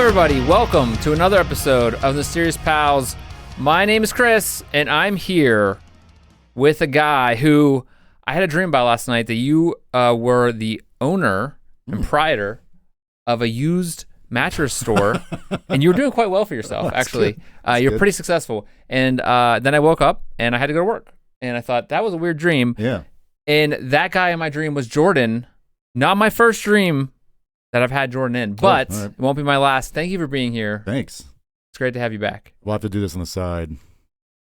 everybody. Welcome to another episode of the Serious Pals. My name is Chris, and I'm here with a guy who I had a dream about last night that you were the owner and proprietor of a used mattress store, and you were doing quite well for yourself, actually. You're good. Pretty successful. And then I woke up, and I had to go to work. And I thought, that was a weird dream. Yeah. And that guy in my dream was Jordan. Not my first dream that I've had Jordan in, but It won't be my last. Thank you for being here. Thanks. It's great to have you back. We'll have to do this on the side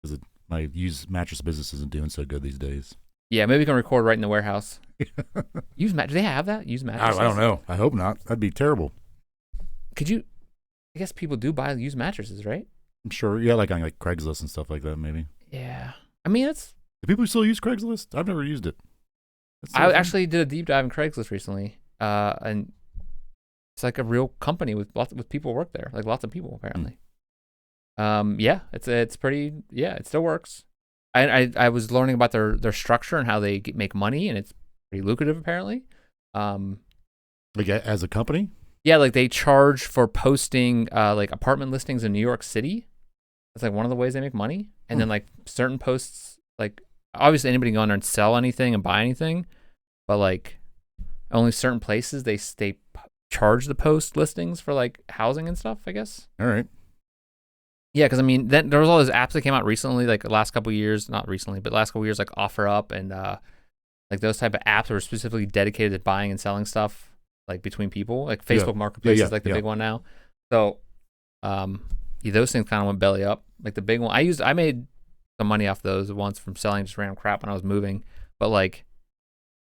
because my used mattress business isn't doing so good these days. Yeah, maybe we can record right in the warehouse. Do they have that? Used mattresses? I don't know. I hope not. That'd be terrible. Could you? I guess people do buy used mattresses, right? I'm sure. Yeah, like on like Craigslist and stuff like that, maybe. Yeah. I mean, it's... Do people still use Craigslist? I've never used it. I actually did a deep dive in Craigslist recently, and it's like a real company with people work there, like lots of people apparently. Yeah, it's pretty. Yeah, it still works. I was learning about their structure and how they make money, and it's pretty lucrative apparently. Like as a company? Yeah, like they charge for posting like apartment listings in New York City. That's like one of the ways they make money. And then like certain posts, like obviously anybody can go on there and sell anything and buy anything, but like only certain places they charge the post listings for like housing and stuff, I guess. All right. Yeah, because I mean, then there was all those apps that came out recently, like the last couple of years, not recently, but the last couple of years, like OfferUp and like those type of apps that were specifically dedicated to buying and selling stuff, like between people, like Facebook Marketplace is like the big one now. So, those things kind of went belly up. Like the big one, I made some money off those once from selling just random crap when I was moving, but like.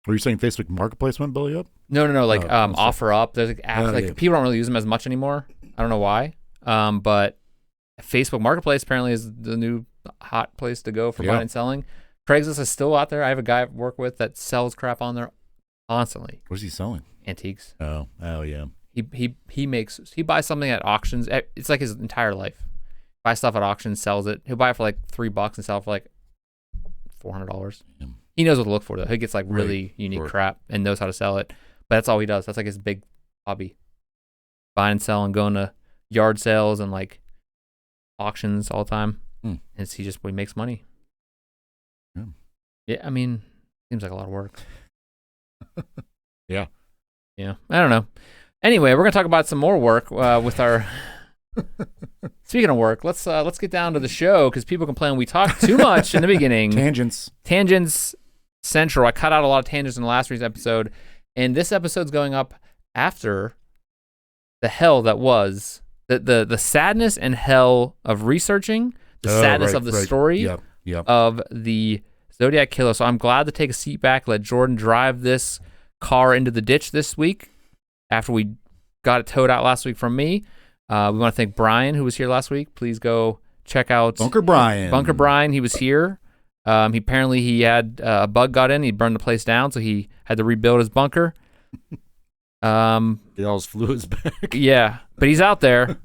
Were you saying Facebook Marketplace went belly up? No. Like OfferUp. There's like apps people don't really use them as much anymore. I don't know why. But Facebook Marketplace apparently is the new hot place to go for buying and selling. Craigslist is still out there. I have a guy I work with that sells crap on there constantly. What is he selling? Antiques. Oh yeah. He buys something at auctions. It's like his entire life. Buys stuff at auctions, sells it. He'll buy it for like $3 and sell it for like $400. Yeah. He knows what to look for though. He gets like really unique crap and knows how to sell it. But that's all he does. That's like his big hobby. Buying and selling, going to yard sales and like auctions all the time. And he makes money. Yeah, I mean, seems like a lot of work. Yeah. I don't know. Anyway, we're gonna talk about some more work with our. Speaking of work, let's get down to the show because people complain we talk too much in the beginning. Tangents central. I cut out a lot of tangents in the last week's episode, and this episode's going up after the hell that was the sadness and hell of researching the sadness of the story of the Zodiac Killer. So I'm glad to take a seat back, let Jordan drive this car into the ditch this week after we got it towed out last week from me. We want to thank Brian, who was here last week. Please go check out Bunker Brian. He was here. He had a bug got in. He burned the place down, so he had to rebuild his bunker. Get all his fluids back. Yeah, but he's out there.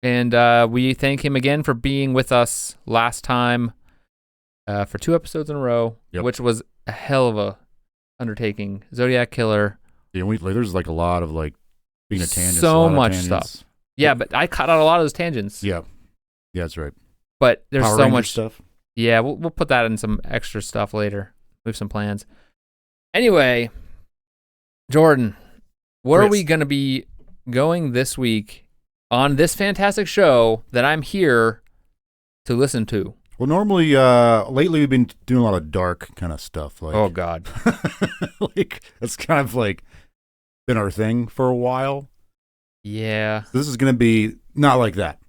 And we thank him again for being with us last time for 2 episodes in a row, which was a hell of a undertaking. Zodiac Killer. Yeah, there's like a lot of like being a tangent. So much stuff. Yeah, but I cut out a lot of those tangents. Yeah, that's right. But there's Power so Ranger much stuff. Yeah, we'll put that in some extra stuff later. We have some plans. Anyway, Jordan, where are we going to be going this week on this fantastic show that I'm here to listen to? Well, normally, lately we've been doing a lot of dark kind of stuff. Like, oh God, like that's kind of like been our thing for a while. Yeah. So this is going to be not like that.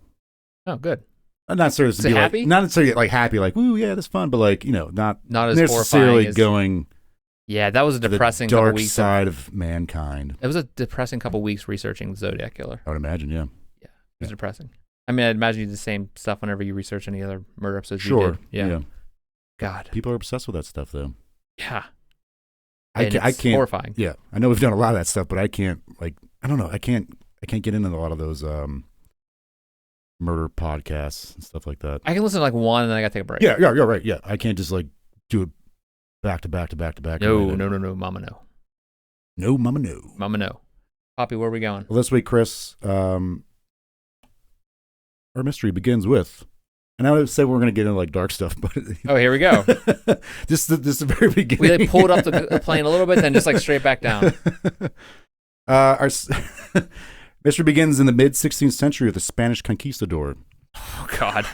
Oh, good. Not necessarily happy? Like, not necessarily like happy, like woo, yeah, that's fun, but like not as necessarily as, going. Yeah, that was a depressing the dark couple weeks side of mankind. It was a depressing couple weeks researching the Zodiac Killer. I would imagine, yeah. Yeah, it was depressing. I mean, I'd imagine you do the same stuff whenever you research any other murder episodes. Sure. You did. Yeah. God. People are obsessed with that stuff, though. Yeah. I can't. Horrifying. Yeah, I know we've done a lot of that stuff, but I can't. Like, I don't know. I can't get into a lot of those murder podcasts and stuff like that. I can listen to like one, and then I gotta take a break. Yeah, right. Yeah, I can't just like do it back to back to back to back. No, mama, no. No, mama, no. Mama, no. Poppy, where are we going? Well, this week, Chris, our mystery begins with, and I would say we're going to get into like dark stuff, but oh, here we go. This is the very beginning. We like pulled up the plane a little bit, then just like straight back down. Our mystery begins in the mid 16th century with the Spanish conquistador. Oh God!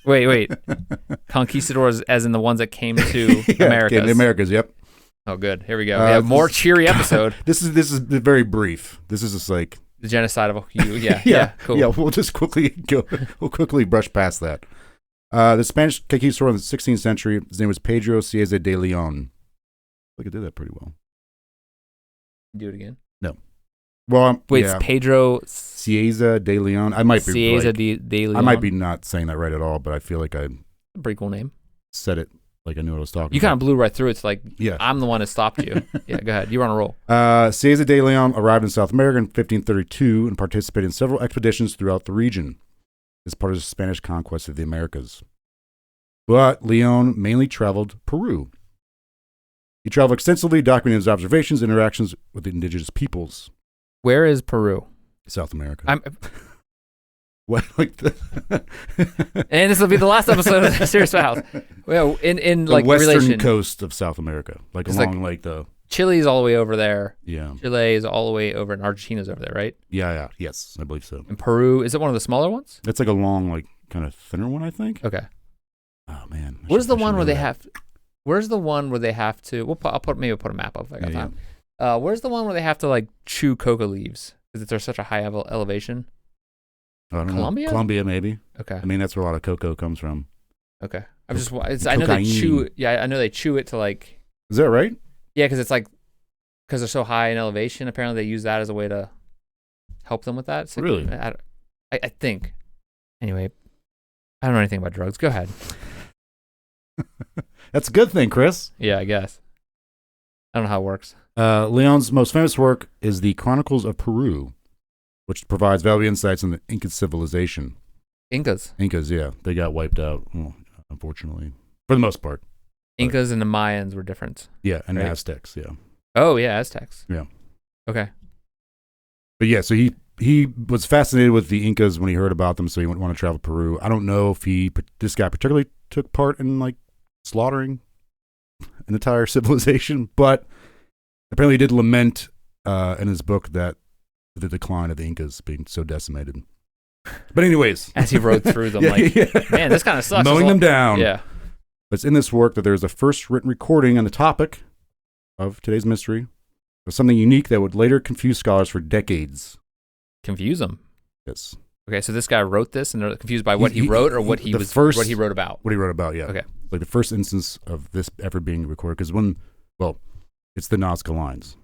Wait. Conquistadors, as in the ones that came to America. Came to Americas. Yep. Oh, good. Here we go. We have more cheery episode. This is very brief. This is just like the genocide of you. Yeah. Cool. Yeah, we'll just quickly brush past that. The Spanish conquistador in the 16th century, his name was Pedro Cieza de Leon. I could do that pretty well. Do it again. No. Well, wait, it's Pedro Cieza de Leon. I might be Cieza de Leon. I might be not saying that right at all, but I feel like I pretty cool name. Said it like I knew what I was talking about. You kind of blew right through it. It's like, yeah. I'm the one that stopped you. Yeah, go ahead. You're on a roll. Cieza de Leon arrived in South America in 1532 and participated in several expeditions throughout the region as part of the Spanish conquest of the Americas. But Leon mainly traveled Peru. He traveled extensively, documenting his observations and interactions with the indigenous peoples. Where is Peru? South America. What, like and this will be the last episode of the Serious Files. Well, in the like western relation coast of South America, like along like the Chile's all the way over there. Yeah, Chile is all the way over, and Argentina's over there, right? Yeah. Yes, I believe so. And Peru, is it one of the smaller ones? It's like a long, like kind of thinner one, I think. Okay. Oh man, Where's the one where they have? Where's the one where they have to? I'll put a map up if I got time. Where's the one where they have to like chew coca leaves because there's such a high elevation? I don't Colombia? know. Colombia, maybe. Okay. I mean, that's where a lot of cocoa comes from. Okay. I know they chew. Yeah, I know they chew it to like. Is that right? Yeah, because it's like because they're so high in elevation. Apparently, they use that as a way to help them with that. So really? I think. Anyway, I don't know anything about drugs. Go ahead. That's a good thing, Chris. Yeah, I guess. I don't know how it works. Leon's most famous work is the Chronicles of Peru, which provides valuable insights on the Inca civilization. Incas, yeah. They got wiped out, unfortunately, for the most part. Incas and the Mayans were different. Yeah, and right? Aztecs, yeah. Oh, yeah, Aztecs. Yeah. Okay. But yeah, so he was fascinated with the Incas when he heard about them, so he wanted to travel to Peru. I don't know if this guy particularly took part in like slaughtering an entire civilization, but apparently he did lament in his book that the decline of the Incas being so decimated. But anyways, as he rode through them, man, this kind of sucks. Mowing them down. Yeah. But it's in this work that there's a first written recording on the topic of today's mystery of something unique that would later confuse scholars for decades. Confuse them? Yes. Okay, so this guy wrote this, and they're confused by what he wrote or what he wrote about. What he wrote about, yeah. Okay. Like the first instance of this ever being recorded, because it's the Nazca Lines.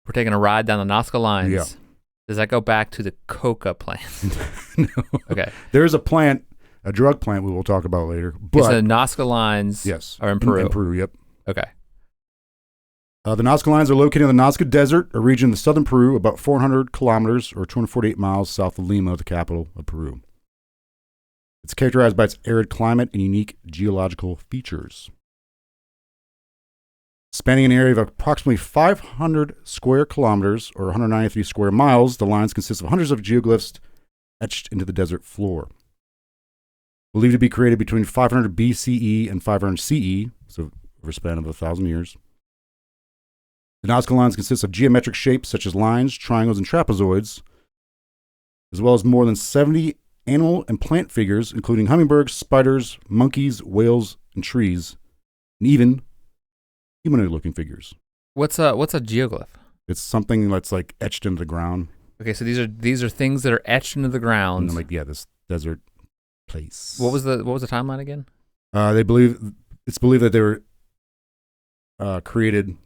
We're taking a ride down the Nazca Lines. Yeah. Does that go back to the coca plant? No. Okay. There is a drug plant we will talk about later. But the Nazca Lines are in Peru. In Peru, yep. Okay. The Nazca Lines are located in the Nazca Desert, a region in southern Peru, about 400 kilometers or 248 miles south of Lima, the capital of Peru. It's characterized by its arid climate and unique geological features. Spanning an area of approximately 500 square kilometers or 193 square miles, the lines consist of hundreds of geoglyphs etched into the desert floor. Believed to be created between 500 BCE and 500 CE, so over a span of 1,000 years. The Nazca Lines consist of geometric shapes such as lines, triangles, and trapezoids, as well as more than 70 animal and plant figures, including hummingbirds, spiders, monkeys, whales, and trees, and even humanoid-looking figures. What's a geoglyph? It's something that's like etched into the ground. Okay, so these are things that are etched into the ground. And this desert place. What was the timeline again? It's believed that they were created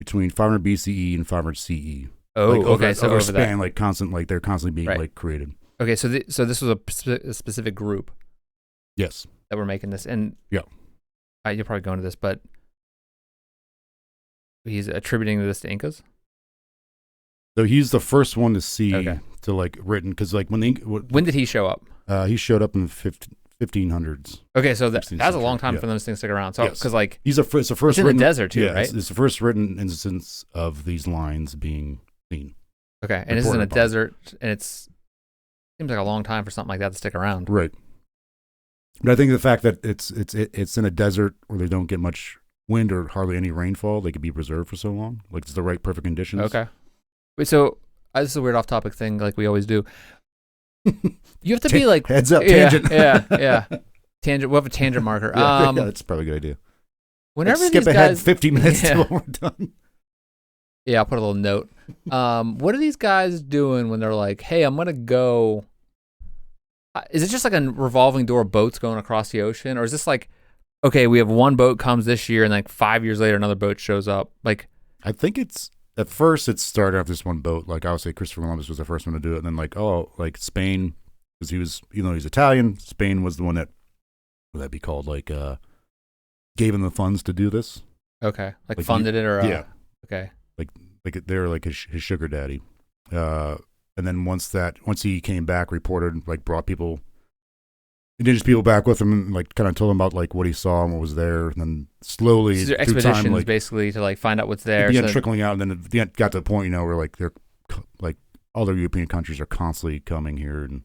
between 500 BCE and 500 CE. Oh, okay. So over over span, that. they're constantly being created. Okay, so this was a specific group. Yes. That were making this, and yeah, you'll probably go into this, but he's attributing this to Incas. So he's the first one to see written because when did he show up? He showed up in 1500s. Okay, so that's a long time for those things to stick around. So because like it's the first it's in written, the desert too, right? It's the first written instance of these lines being seen. Okay, and this is in a desert, and seems like a long time for something like that to stick around. Right. But I think the fact that it's in a desert where they don't get much wind or hardly any rainfall, they could be preserved for so long. Like it's the right perfect conditions. Okay. Wait, so this is a weird off-topic thing, like we always do. You have to be like heads up tangent. Yeah. Tangent. We'll have a tangent marker. Yeah, that's probably a good idea. Whenever like skip these ahead guys, 50 minutes till we're done. Yeah, I'll put a little note. What are these guys doing when they're like, "Hey, I'm gonna go"? Is it just like a revolving door of boats going across the ocean, or is this like, okay, we have one boat comes this year, and like 5 years later, another boat shows up? Like, I think it's at first it started off this one boat. Like I would say, Christopher Columbus was the first one to do it, and then like Spain, because he was, even though he's Italian, Spain was the one that would that be called like gave him the funds to do this. Okay, like funded it or yeah. Okay. Like they're like his sugar daddy, and then once he came back, reported, like brought indigenous people back with him, and like kind of told them about like what he saw and what was there, and then slowly through expeditions time, like, basically to like find out what's there. It began trickling out, and then it got to the point, where like they're like all the European countries are constantly coming here and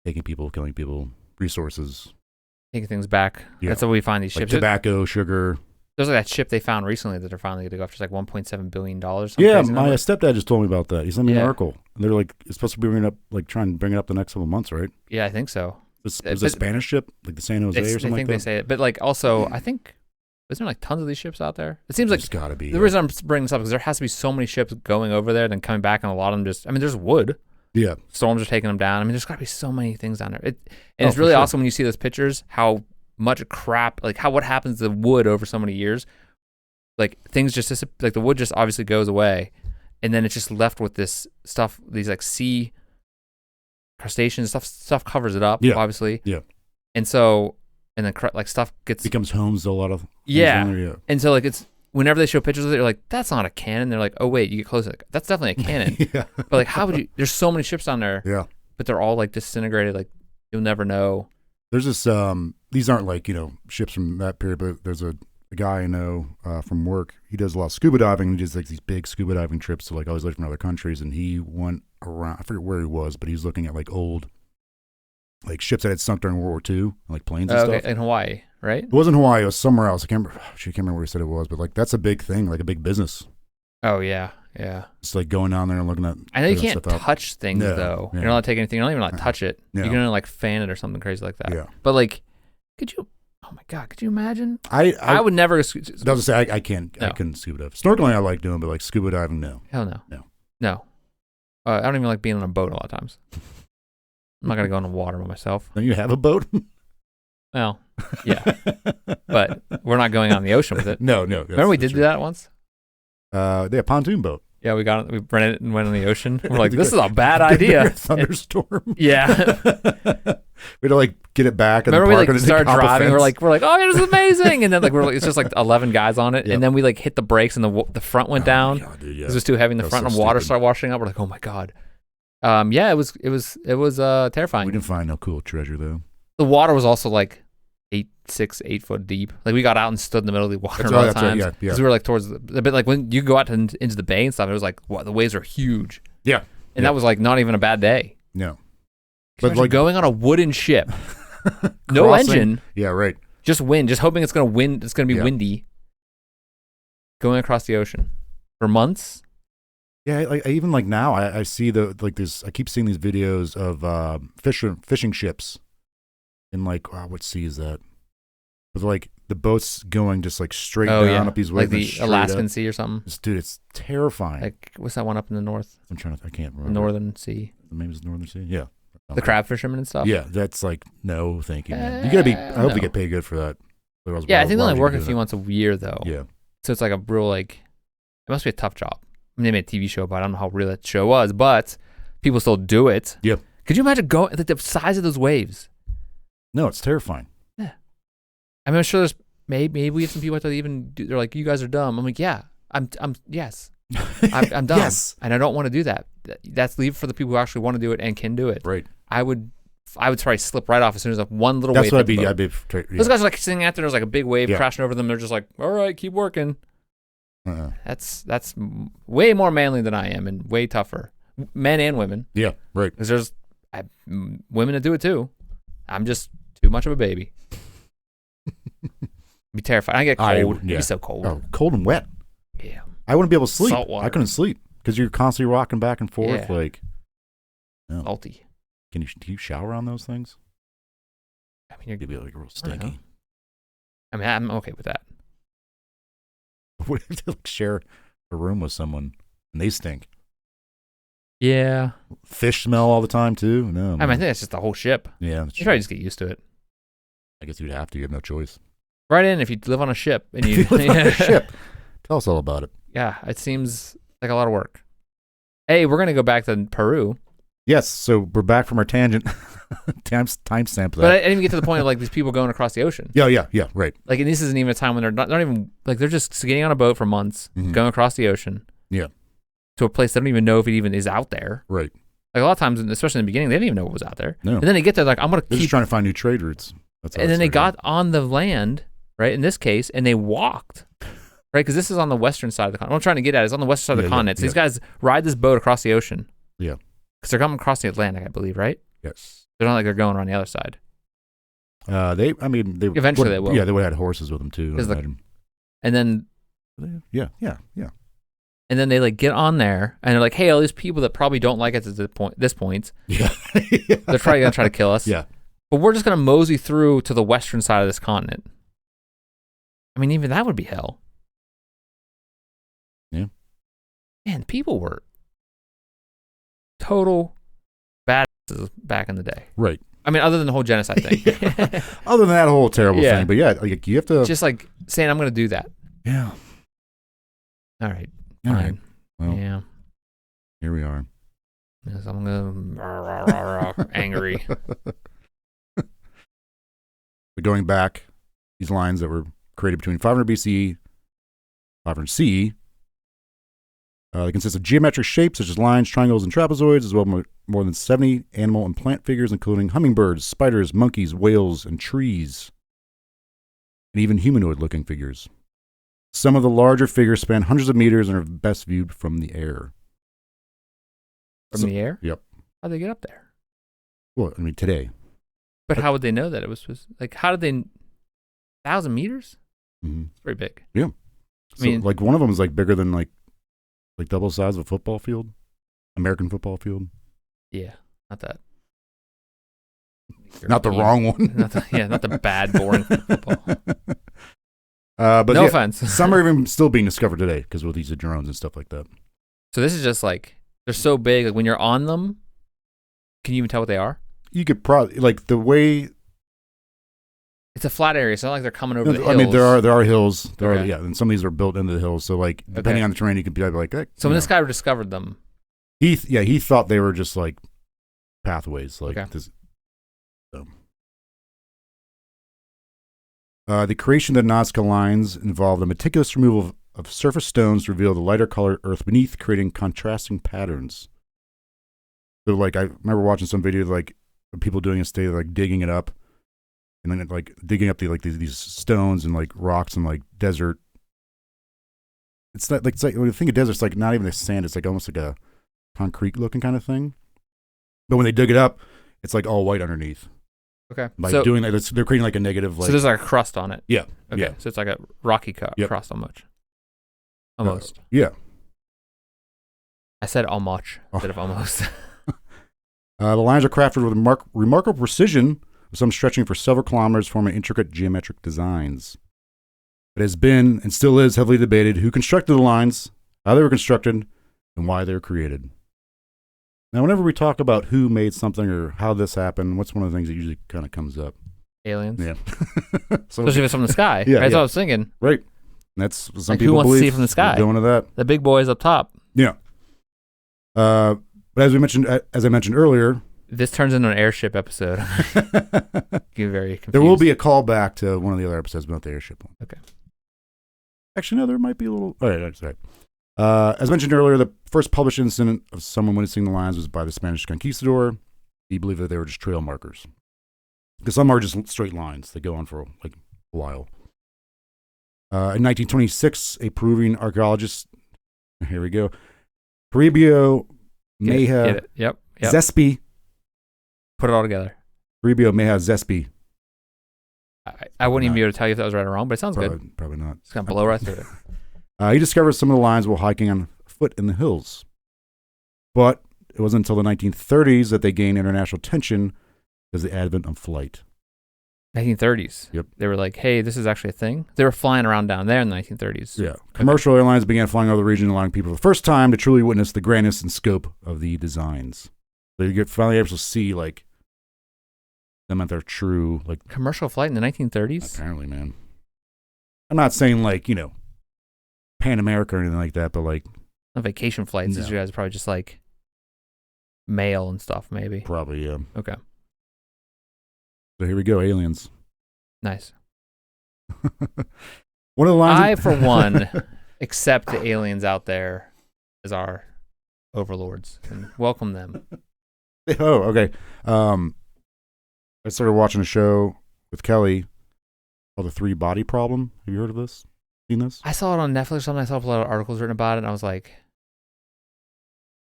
taking people, killing people, resources, taking things back. Yeah. That's how we find these ships. Like tobacco, sugar. There's like that ship they found recently that they're finally going to go after, like $1.7 billion. Yeah, my stepdad just told me about that. He sent me an article. And they're like, it's supposed to be trying to bring it up the next couple months, right? Yeah, I think so. Is it a Spanish ship, like the San Jose or something like that? I think they say it. But like also, I think, isn't there like tons of these ships out there? It seems like there's got to be. The reason I'm bringing this up is there has to be so many ships going over there, then coming back, and a lot of them there's wood. Yeah. Storms are taking them down. I mean, there's got to be so many things down there. It's really awesome when you see those pictures, how much crap, like what happens to the wood over so many years. Like things just like the wood just obviously goes away, and then it's just left with this stuff. These like sea crustaceans stuff covers it up. Obviously. Yeah. And so, and then like stuff becomes homes to a lot of yeah. And so like it's whenever they show pictures of it, you're like, that's not a cannon. They're like, oh wait, you get closer, like, that's definitely a cannon. Yeah. But like, how would you? There's so many ships down there. Yeah. But they're all like disintegrated. Like you'll never know. There's this. These aren't like ships from that period, but there's a guy I know from work. He does a lot of scuba diving. He does like these big scuba diving trips to like all these different other countries, and he went around. I forget where he was, but he was looking at like old like ships that had sunk during World War II, like planes and stuff. In Hawaii, right? It wasn't Hawaii. It was somewhere else. I can't remember where he said it was, but like that's a big thing, like a big business. Oh yeah, yeah. It's like going down there and looking at. I know you can't touch things though. Yeah. You're not allowed to take anything. You're not even allowed to touch it. Yeah. You can only like fan it or something crazy like that. Yeah. But like, could you? Oh my God! Could you imagine? I would never. I was gonna say I can't. No. I couldn't scuba dive. Snorkeling I like doing, but like scuba diving, no. Hell no. No. I don't even like being on a boat a lot of times. I'm not gonna go in the water by myself. Don't you have a boat? Well, yeah, but we're not going out in the ocean with it. No. Remember we did do that once? They had a pontoon boat. Yeah, we rented it and went in the ocean. We're like, this is a bad idea. Thunderstorm. Yeah. We had to like get it back. And remember we like started driving. We're like, oh, this is amazing. And then like it's just like 11 guys on it. Yep. And then we like hit the brakes and the front went down. God, dude, yeah. It was just too heavy in the front, and water started washing up. We're like, oh my God. Yeah, it was terrifying. We didn't find no cool treasure though. The water was also like 8 foot deep. Like we got out and stood in the middle of the water all the times. Right, because we were like towards a bit like when you go out into the bay and stuff, it was like the waves are huge. Yeah. And that was like not even a bad day. No. But like going on a wooden ship, no engine. Yeah, right. Just wind. Just hoping it's gonna wind. It's gonna be windy. Going across the ocean for months. Yeah, like even like now, I see I keep seeing these videos of fishing ships in like what sea is that? With like the boats going just like straight down up these waves, like the Alaskan Sea or something. Dude, it's terrifying. Like what's that one up in the north? I can't remember. The Northern Sea. Maybe it's the Northern Sea. Yeah. The crab fishermen and stuff. Yeah, that's like no, thank you. Man. You gotta be. I hope they get paid good for that. Yeah, I think they only work a few months a year though. Yeah. So it's like a real like. It must be a tough job. I mean, they made a TV show about it. I don't know how real that show was, but people still do it. Yep. Could you imagine going like the size of those waves? No, it's terrifying. Yeah. I mean, I'm sure there's maybe we have some people out there that even they're like, you guys are dumb. I'm like, yeah, I'm yes. I'm dumb. Yes. And I don't want to do that. That's leave for the people who actually want to do it and can do it. Right. I would I would probably slip right off as soon as one little That's wave. what I'd be. Those guys are like sitting out there. There's like a big wave crashing over them. They're just like, all right, keep working. That's way more manly than I am and way tougher. Men and women. Yeah, right. Because there's women that do it too. I'm just too much of a baby. Be terrified. I get cold. It'd be so cold. Oh, cold and wet. Yeah. I wouldn't be able to sleep. Salt water. I couldn't sleep because you're constantly rocking back and forth. Like, salty. Do you shower on those things? I mean, you'd be like real stinky. I mean, I'm okay with that. What if they share a room with someone and they stink? Yeah. Fish smell all the time too. No. I mean, I think that's just the whole ship. Yeah. You probably just get used to it. I guess you'd have to. You have no choice. Right in if you live on a ship and you live on a ship. Tell us all about it. Yeah, it seems like a lot of work. Hey, we're gonna go back to Peru. Yes, so we're back from our tangent. Timestamp that. But I didn't even get to the point of like these people going across the ocean. Yeah, right. Like, and this isn't even a time when they're not even like they're just getting on a boat for months, going across the ocean. Yeah. To a place they don't even know if it even is out there. Right. Like a lot of times, especially in the beginning, they didn't even know what was out there. No. And then they get there like, I'm gonna They're just trying to find new trade routes. And then they got on the land, right? In this case, and they walked, right? Because this is on the western side of the continent. What I'm trying to get at is on the western side of the continent. So these guys ride this boat across the ocean. Yeah. Because they're coming across the Atlantic, I believe, right? Yes. They're not like they're going around the other side. They eventually they will. Yeah, they would have had horses with them too. And then. Yeah. And then they like get on there and they're like, hey, all these people that probably don't like us at this point. Yeah. They're probably gonna try to kill us. Yeah. But we're just gonna mosey through to the western side of this continent. I mean, even that would be hell. Yeah. Man, people were total badasses back in the day. Right. I mean, other than the whole genocide thing. Other than that whole terrible thing. But yeah, like, you have to. Just like saying, I'm going to do that. Yeah. All right. All right. Well, yeah. Here we are. Yes, I'm going to angry. We're going back. These lines that were created between 500 BCE, 500 CE. They consist of geometric shapes such as lines, triangles, and trapezoids, as well as more than 70 animal and plant figures, including hummingbirds, spiders, monkeys, whales, and trees, and even humanoid-looking figures. Some of the larger figures span hundreds of meters and are best viewed from the air. From the air? Yep. How'd they get up there? Well, I mean, today. But how would they know that it was supposed like, how did they, 1,000 meters? Mm-hmm. It's very big. Yeah. I mean, like, one of them is like bigger than like double the size of a football field, American football field. Yeah, not that. Not the wrong one. Not the bad, boring football. But no offense. Some are even still being discovered today because with these drones and stuff like that. So this is just like, they're so big, like when you're on them, can you even tell what they are? You could probably, like, the way. It's a flat area. It's not like they're coming over the hills. I mean, there are hills. Okay. And some of these are built into the hills. So, like, depending on the terrain, you could be like, hey, so when this guy discovered them, he thought they were just like pathways, like this. So. The creation of the Nazca Lines involved the meticulous removal of surface stones to reveal the lighter colored earth beneath, creating contrasting patterns. So, like, I remember watching some video like people doing it, like digging it up. And then, like, digging up these stones and like rocks and like desert. It's not like, it's like when you think of desert, it's like not even the sand. It's like almost like a concrete looking kind of thing. But when they dig it up, it's like all white underneath. Okay. By doing that, they're creating like a negative. Like, so there's like a crust on it. Yeah. Okay. Yeah. So it's like a rocky crust almost. Almost. Yeah. I said almost instead of almost. The lines are crafted with remarkable precision, with some stretching for several kilometers, forming intricate geometric designs. It has been, and still is, heavily debated who constructed the lines, how they were constructed, and why they were created. Now, whenever we talk about who made something or how this happened, what's one of the things that usually kind of comes up? Aliens. Yeah. Especially if it's from the sky. Yeah, That's what I was thinking. Right. That's some like, people who wants believe to see from the sky? Going to that. The big boys up top. Yeah. But as I mentioned earlier, this turns into an airship episode. You're very confused. There will be a callback to one of the other episodes about the airship one. Okay. Actually, no, there might be a little. All right, that's right. As mentioned earlier, the first published incident of someone witnessing the lines was by the Spanish conquistador He believed that they were just trail markers. Because some are just straight lines. They go on for like a while. In 1926, a Peruvian archaeologist, here we go, Toribio Meja Yep. Zespi. Put it all together. Toribio Meja Zespi. I wouldn't even be able to tell you if that was right or wrong, but it sounds good. Probably not. It's going to blow right through it. He discovered some of the lines while hiking on foot in the hills. But it wasn't until the 1930s that they gained international attention because of the advent of flight. 1930s. Yep. They were like, hey, this is actually a thing. They were flying around down there in the 1930s. Yeah. Commercial airlines began flying over the region, allowing people for the first time to truly witness the grandness and scope of the designs. So you get finally able to see like them at their true like commercial flight in the 1930s. Apparently, man. I'm not saying like Pan America or anything like that, but like vacation flights. These guys are probably just like mail and stuff, maybe. Probably, yeah. Okay. So here we go, aliens. Nice. One of the lines. I, for one, accept the aliens out there as our overlords and welcome them. Oh, okay. I started watching a show with Kelly called The Three Body Problem. Have you heard of this? Seen this? I saw it on Netflix or something. I saw a lot of articles written about it, and I was like,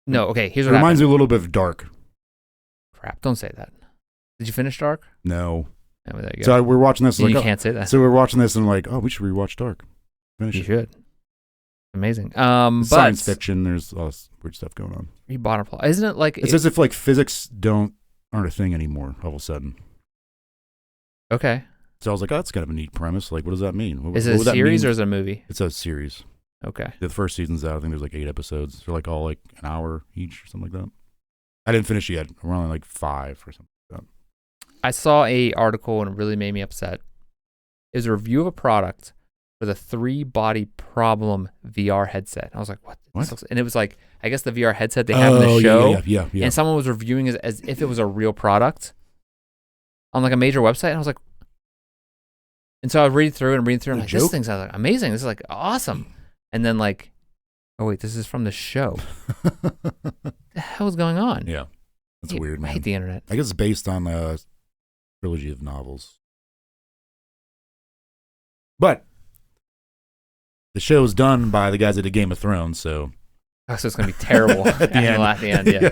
no, okay, here's what reminds happened. me a little bit of Dark. Crap, don't say that. Did you finish Dark? No. Oh, there you go. So we're watching this. You can't say that. So we're watching this and I'm like, oh, we should rewatch Dark. Finish you it. should. Amazing. Science fiction. There's all this weird stuff going on. Isn't it like... It's as if like physics aren't a thing anymore all of a sudden. Okay. So I was like, oh, that's kind of a neat premise. Like, what does that mean? Is it a series or is it a movie? It's a series. Okay. The first season's out. I think there's like 8 episodes. They're like all like an hour each or something like that. I didn't finish yet. We're only like 5 or something like that. I saw a article and it really made me upset. It was a review of a product with a 3-body problem VR headset. I was like, what? And it was like, I guess the VR headset they have in the show. Yeah. And someone was reviewing it as if it was a real product on like a major website. And I was like, and so I was reading through and I'm like, this thing sounds like amazing. This is like awesome. And then like, oh wait, this is from the show. What the hell is going on? Yeah. That's weird, man. I hate the internet. I guess it's based on a trilogy of novels. But the show's done by the guys that did Game of Thrones, so... Oh, so it's going to be terrible at the end, yeah.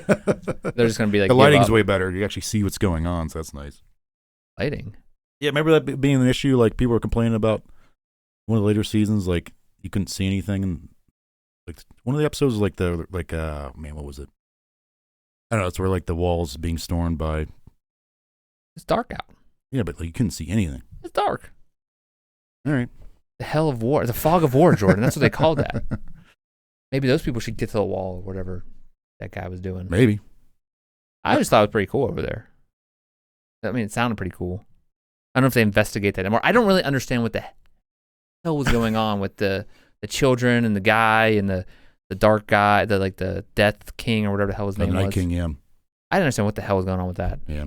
They're just going to be like... The lighting's way better. You actually see what's going on, so that's nice. Lighting? Yeah, remember that being an issue? Like, people were complaining about one of the later seasons, like, you couldn't see anything. And, like, one of the episodes was like man, what was it? I don't know, it's where, like, the walls being stormed by... It's dark out. Yeah, but like, you couldn't see anything. It's dark. All right. The hell of war. The fog of war, Jordan. That's what they called that. Maybe those people should get to the wall or whatever that guy was doing. Maybe. I just thought it was pretty cool over there. I mean, it sounded pretty cool. I don't know if they investigate that anymore. I don't really understand what the hell was going on with the children and the guy and the dark guy, the Death King or whatever the hell his name was. Night King, yeah. I didn't understand what the hell was going on with that. Yeah.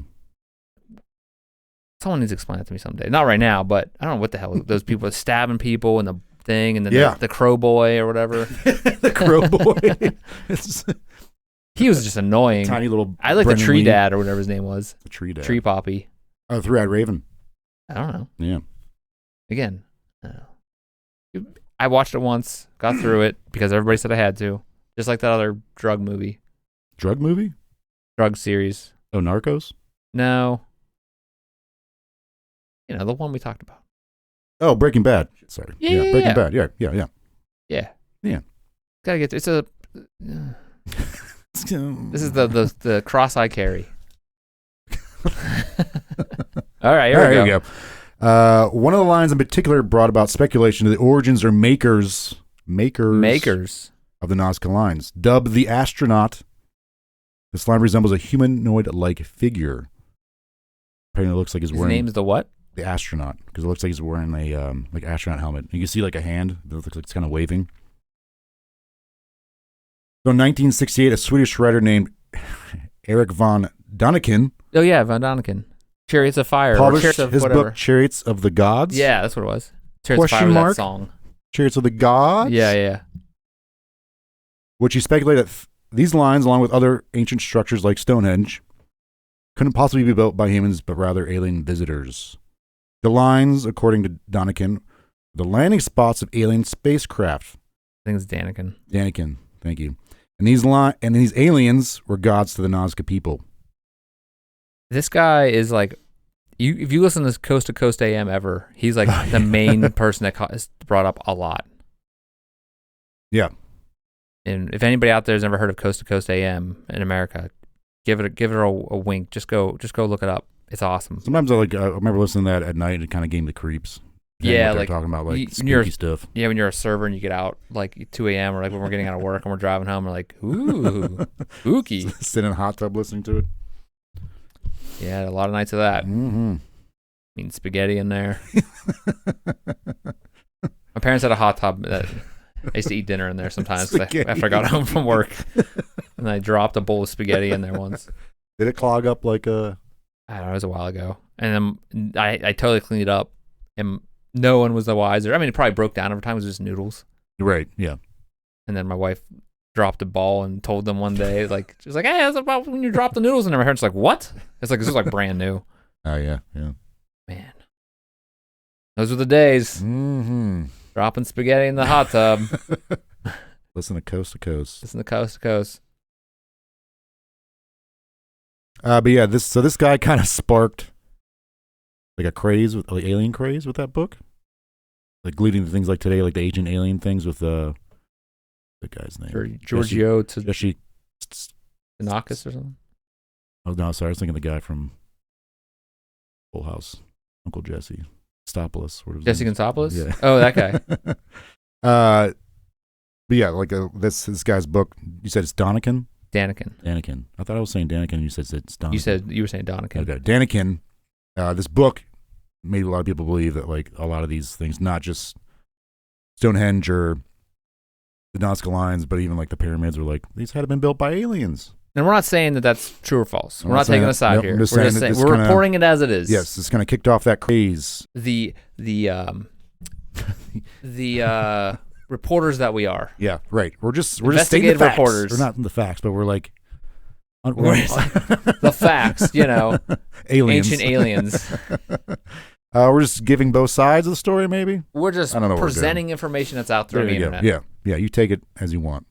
Someone needs to explain that to me someday. Not right now, but I don't know what the hell those people are stabbing people and the thing and then the crow boy or whatever. The crow boy. He was just annoying. Tiny little. I like the tree dad or whatever his name was. The tree dad. Tree poppy. Oh, 3-eyed raven. I don't know. Yeah. Again, I don't know. I watched it once, got through it because everybody said I had to. Just like that other drug movie. Drug movie? Drug series. Oh, Narcos? No. You know, the one we talked about. Oh, Breaking Bad. Sorry. Yeah, Breaking Bad. Yeah. Yeah. Gotta get. It's a. This is the cross I carry. All right, here we go. One of the lines in particular brought about speculation to the origins or makers of the Nazca Lines. Dubbed the astronaut, this line resembles a humanoid-like figure. Apparently, it looks like he's wearing. His name is the what? The astronaut, because it looks like he's wearing a like astronaut helmet. You can see like a hand that looks like it's kind of waving. So in 1968, a Swedish writer named Eric von Daniken. Oh yeah, von Daniken. Chariots of Fire. Published his book Chariots of the Gods. Yeah, that's what it was. Chariots of Fire was that song. Chariots of the Gods? Yeah. Which he speculated that these lines, along with other ancient structures like Stonehenge, couldn't possibly be built by humans, but rather alien visitors. The lines, according to Daniken, the landing spots of alien spacecraft. I think it's Daniken. Daniken, thank you. And these aliens were gods to the Nazca people. This guy is like, if you listen to Coast to Coast AM ever, he's like the main person that is brought up a lot. Yeah. And if anybody out there has never heard of Coast to Coast AM in America, give it a wink. Just go look it up. It's awesome. Sometimes I remember listening to that at night and it kind of gave me the creeps. Yeah, like like talking about like spooky stuff. Yeah, when you're a server and you get out like 2 a.m. or like when we're getting out of work and we're driving home, we're like, ooh, spooky. Sit in a hot tub listening to it. Yeah, a lot of nights of that. Mm-hmm. Eating spaghetti in there. My parents had a hot tub that I used to eat dinner in there sometimes after I got home from work, and I dropped a bowl of spaghetti in there once. Did it clog up like a? I don't know. It was a while ago, and then I totally cleaned it up, and no one was the wiser. I mean, it probably broke down over time. It was just noodles. Right. Yeah. And then my wife dropped a ball and told them one day, like, she was like, "Hey, that's about when you dropped the noodles." And my parents like, "What?" It's like, this is like brand new. Oh yeah. Man, those were the days. Mm-hmm. Dropping spaghetti in the hot tub. Listen to Coast to Coast. Listen to Coast to Coast. But yeah, this guy kind of sparked like a craze with like alien craze with that book, like leading to things like today, like the Ancient Alien things with the guy's name, Giorgio Jesse Tanakis or something. Oh no, sorry, I was thinking the guy from Full House, Uncle Jesse Stopoulos. Jesse Gonzopoulos? Yeah. Oh, that guy. But yeah, like this guy's book. You said it's Daniken. Daniken. I thought I was saying Daniken. You said it's Daniken. You were saying Daniken. Okay, Daniken. This book made a lot of people believe that like a lot of these things, not just Stonehenge or the Nazca Lines, but even like the pyramids, were like these had been built by aliens. And we're not saying that that's true or false. We're not taking a side here. We're just saying we're reporting it as it is. Yes, it's kind of kicked off that craze. The reporters that we are. Yeah, right. We're just stating the facts. Reporters. We're not the facts, but we're like the facts. Aliens. Ancient aliens. We're just giving both sides of the story. Maybe we're just presenting information that's out there on the internet. Yeah. You take it as you want.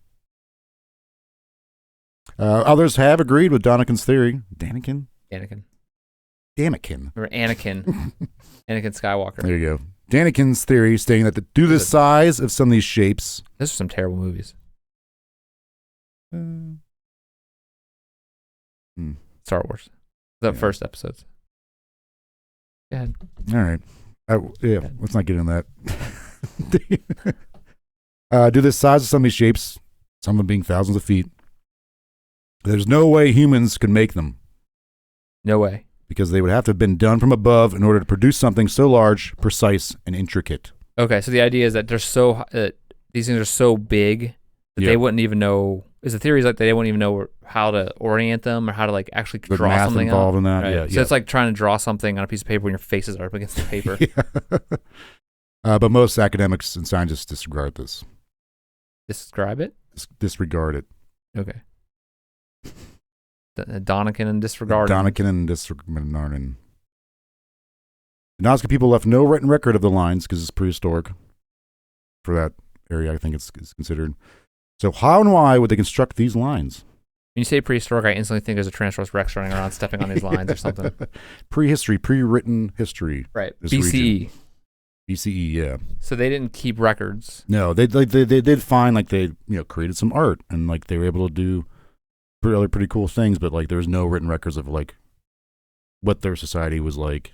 Others have agreed with Daniken's theory. Daniken. Or Anakin Skywalker. There you go. Daniken's theory stating that due to the size of some of these shapes. Those are some terrible movies. Star Wars. The first episodes. Go ahead. All right. Let's not get into that. Due to the size of some of these shapes, some of them being thousands of feet, there's no way humans could make them. No way. Because they would have to have been done from above in order to produce something so large, precise, and intricate. Okay, so the idea is that these things are so big that they wouldn't even know. Is the theory is like they wouldn't even know how to orient them or how to like actually draw math something involved out. In that. Right? So it's like trying to draw something on a piece of paper when your faces are up against the paper. But most academics and scientists disregard this. Describe it? Disregard it. Okay. Daniken and disregard. The Nazca people left no written record of the lines because it's prehistoric for that area. I think it's considered. So how and why would they construct these lines? When you say prehistoric, I instantly think there's a Tyrannosaurus Rex running around stepping on these lines or something. Prehistory, pre-written history. Right. BCE. BCE, yeah. So they didn't keep records. No, they did find like they created some art and like they were able to do pretty cool things, but like there was no written records of like what their society was like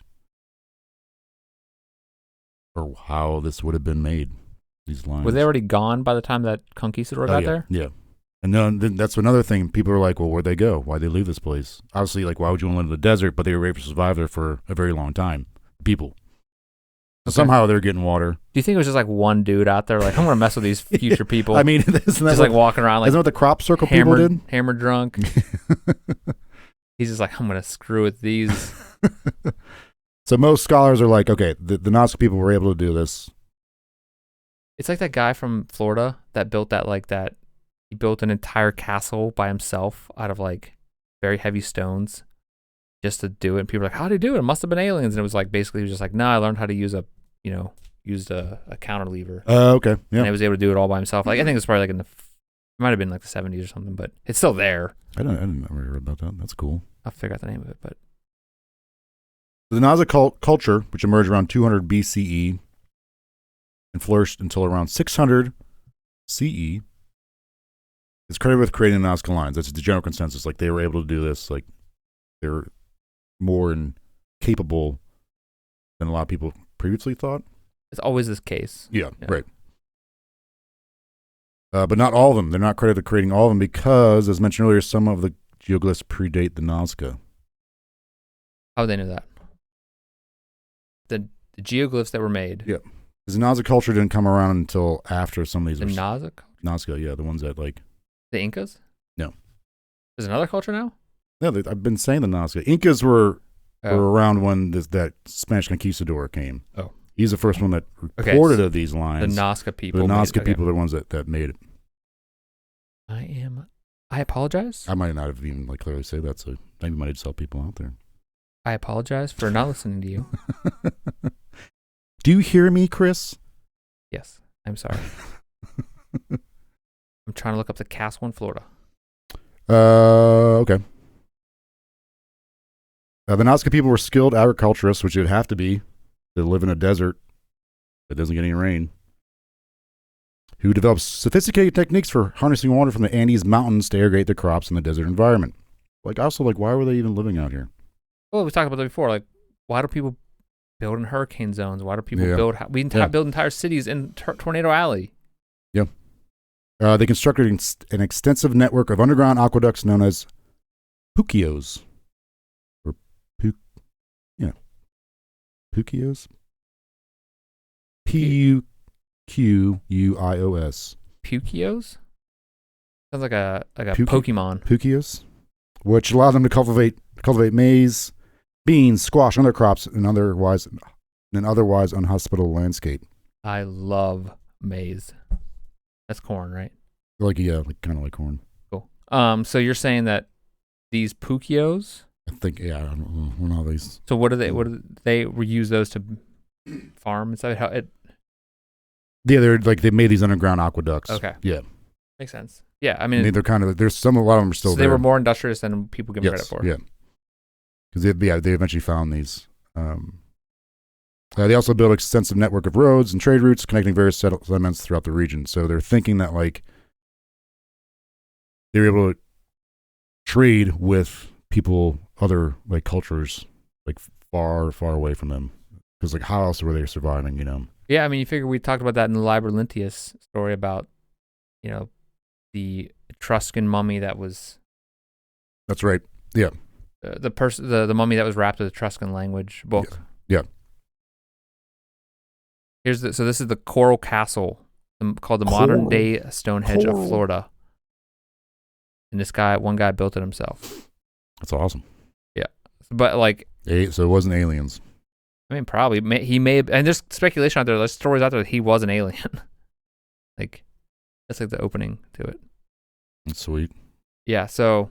or how this would have been made. These lines. Were they already gone by the time that conquistador got there? Yeah. And then that's another thing. People are like, well, where'd they go? Why'd they leave this place? Obviously, like, why would you want to live in the desert? But they were able to survive there for a very long time. People. Okay. Somehow they're getting water. Do you think it was just like one dude out there, like, I'm going to mess with these future people? I mean, isn't that just like walking around like. Isn't that what the crop circle people did? Hammered drunk. He's just like, I'm going to screw with these. So most scholars are like, okay, the Nazca people were able to do this. It's like that guy from Florida that built that. He built an entire castle by himself out of like very heavy stones. just to do it. And people were like, how did he do it? It must have been aliens. And it was like, basically, he was just like, no, I learned how to use used a counter lever. Okay. Yeah. And I was able to do it all by himself. Like, I think it was probably like it might have been like the 70s or something, but it's still there. I didn't ever hear about that. That's cool. I'll figure out the name of it, but. The Nazca culture, which emerged around 200 BCE and flourished until around 600 CE, is credited with creating the Nazca Lines. That's the general consensus. Like, they were able to do this. Like, they're more capable than a lot of people previously thought. It's always this case. Yeah. Right. But not all of them. They're not credited with creating all of them because, as mentioned earlier, some of the geoglyphs predate the Nazca. How would they know that? The geoglyphs that were made. Yeah. Because the Nazca culture didn't come around until after some of these. The Nazca? Nazca, yeah. The ones that, like... The Incas? No. There's another culture now? No, I've been saying the Nazca. Incas were around when that Spanish conquistador came. Oh. He's the first one that reported of these lines. The Nazca people. The Nazca people are the ones that made it. I apologize. I might not have even clearly said that, so maybe might just help people out there. I apologize for not listening to you. Do you hear me, Chris? Yes, I'm sorry. I'm trying to look up the castle in Florida. Okay. The Nazca people were skilled agriculturists, which you'd have to be to live in a desert that doesn't get any rain, who developed sophisticated techniques for harnessing water from the Andes Mountains to irrigate their crops in the desert environment. Why were they even living out here? Well, we talked about that before. Why do people build in hurricane zones? Why do people build entire cities in Tornado Alley? Yeah. They constructed an extensive network of underground aqueducts known as puquios. Or puquios? Puquios. Puquios? Sounds like a Pokemon. Puquios, which allow them to cultivate maize, beans, squash, and other crops in otherwise unhospitable landscape. I love maize. That's corn, right? Kind of like corn. Cool. So you're saying that these puquios? I think, I don't know how these. So what do they use those to farm? Is that how it? Yeah, they made these underground aqueducts. Okay. Yeah. Makes sense. Yeah, I mean, they're kind of a lot of them are still there. They were more industrious than people give them credit for. Yeah. Because they eventually found these. They also built an extensive network of roads and trade routes connecting various settlements throughout the region. So they're thinking that they were able to trade with people, other cultures, far, far away from them. Because how else were they surviving? Yeah, I mean, you figure we talked about that in the Liber Linteus story about, the Etruscan mummy that was. That's right. Yeah. The mummy that was wrapped in the Etruscan language book. Yeah. So this is the Coral Castle, called the modern day Stonehenge of Florida. And one guy built it himself. That's awesome. Yeah. But so it wasn't aliens. I mean, probably he may have, and there's speculation out there. There's stories out there that he was an alien. That's the opening to it. That's sweet. Yeah. So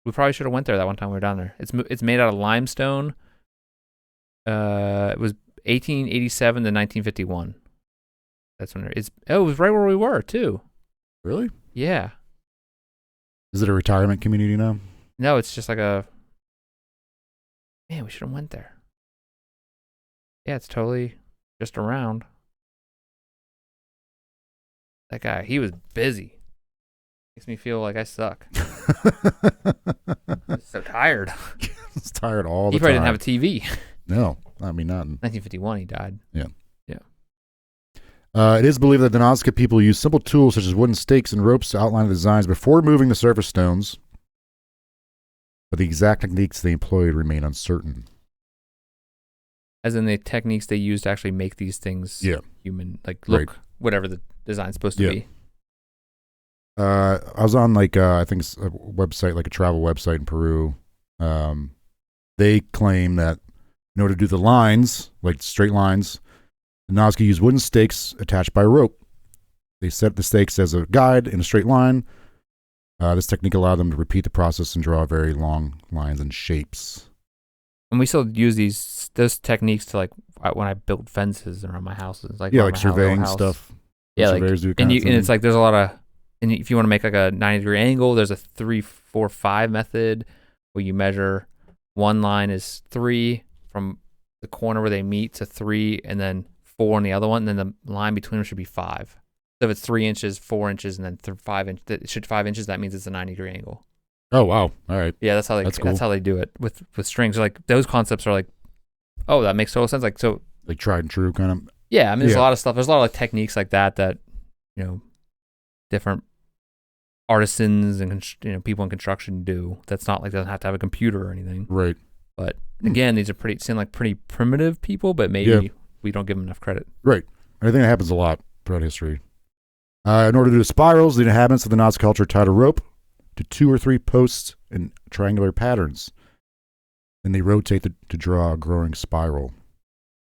we probably should have went there that one time we were down there. It's made out of limestone. It was 1887 to 1951. That's when it was right where we were too. Really? Yeah. Is it a retirement community now? No, it's just man, we should have went there. Yeah, it's totally just around. That guy, he was busy. Makes me feel like I suck. I'm so tired. He's tired all the time. He probably didn't have a TV. No, I mean, not in 1951 he died. Yeah. It is believed that the Nazca people used simple tools such as wooden stakes and ropes to outline the designs before moving the surface stones, but the exact techniques they employed remain uncertain. As in the techniques they used to actually make these things human, whatever the design's supposed to be. I was on I think it's a website, a travel website in Peru. They claim that in order to do the lines, straight lines, the Nazca used wooden stakes attached by rope. They set the stakes as a guide in a straight line. This technique allowed them to repeat the process and draw very long lines and shapes. And we still use those techniques to like when I build fences around my houses, like like surveying stuff. Yeah, like and it's like there's a lot of, and if you want to make like a 90-degree angle, there's a 3, 4, 5 method where you measure one line is 3 from the corner where they meet to 3, and then 4 on the other one, and then the line between them should be 5. So if it's 3 inches, 4 inches, and then 5 inches, it should 5 inches. That means it's a 90-degree angle. Oh wow! All right. Yeah, that's how cool. That's how they do it with strings. Like those concepts are like, oh, that makes total sense. Like so, like tried and true kind of. Yeah, I mean, there's a lot of stuff. There's a lot of like techniques like that different artisans and people in construction do. That's not like doesn't have to have a computer or anything. Right. But again, these are seem like pretty primitive people, but maybe we don't give them enough credit. Right. I think it happens a lot throughout history. In order to do spirals, the inhabitants of the Nazca culture tied a rope to 2 or 3 posts in triangular patterns. Then they rotate to draw a growing spiral.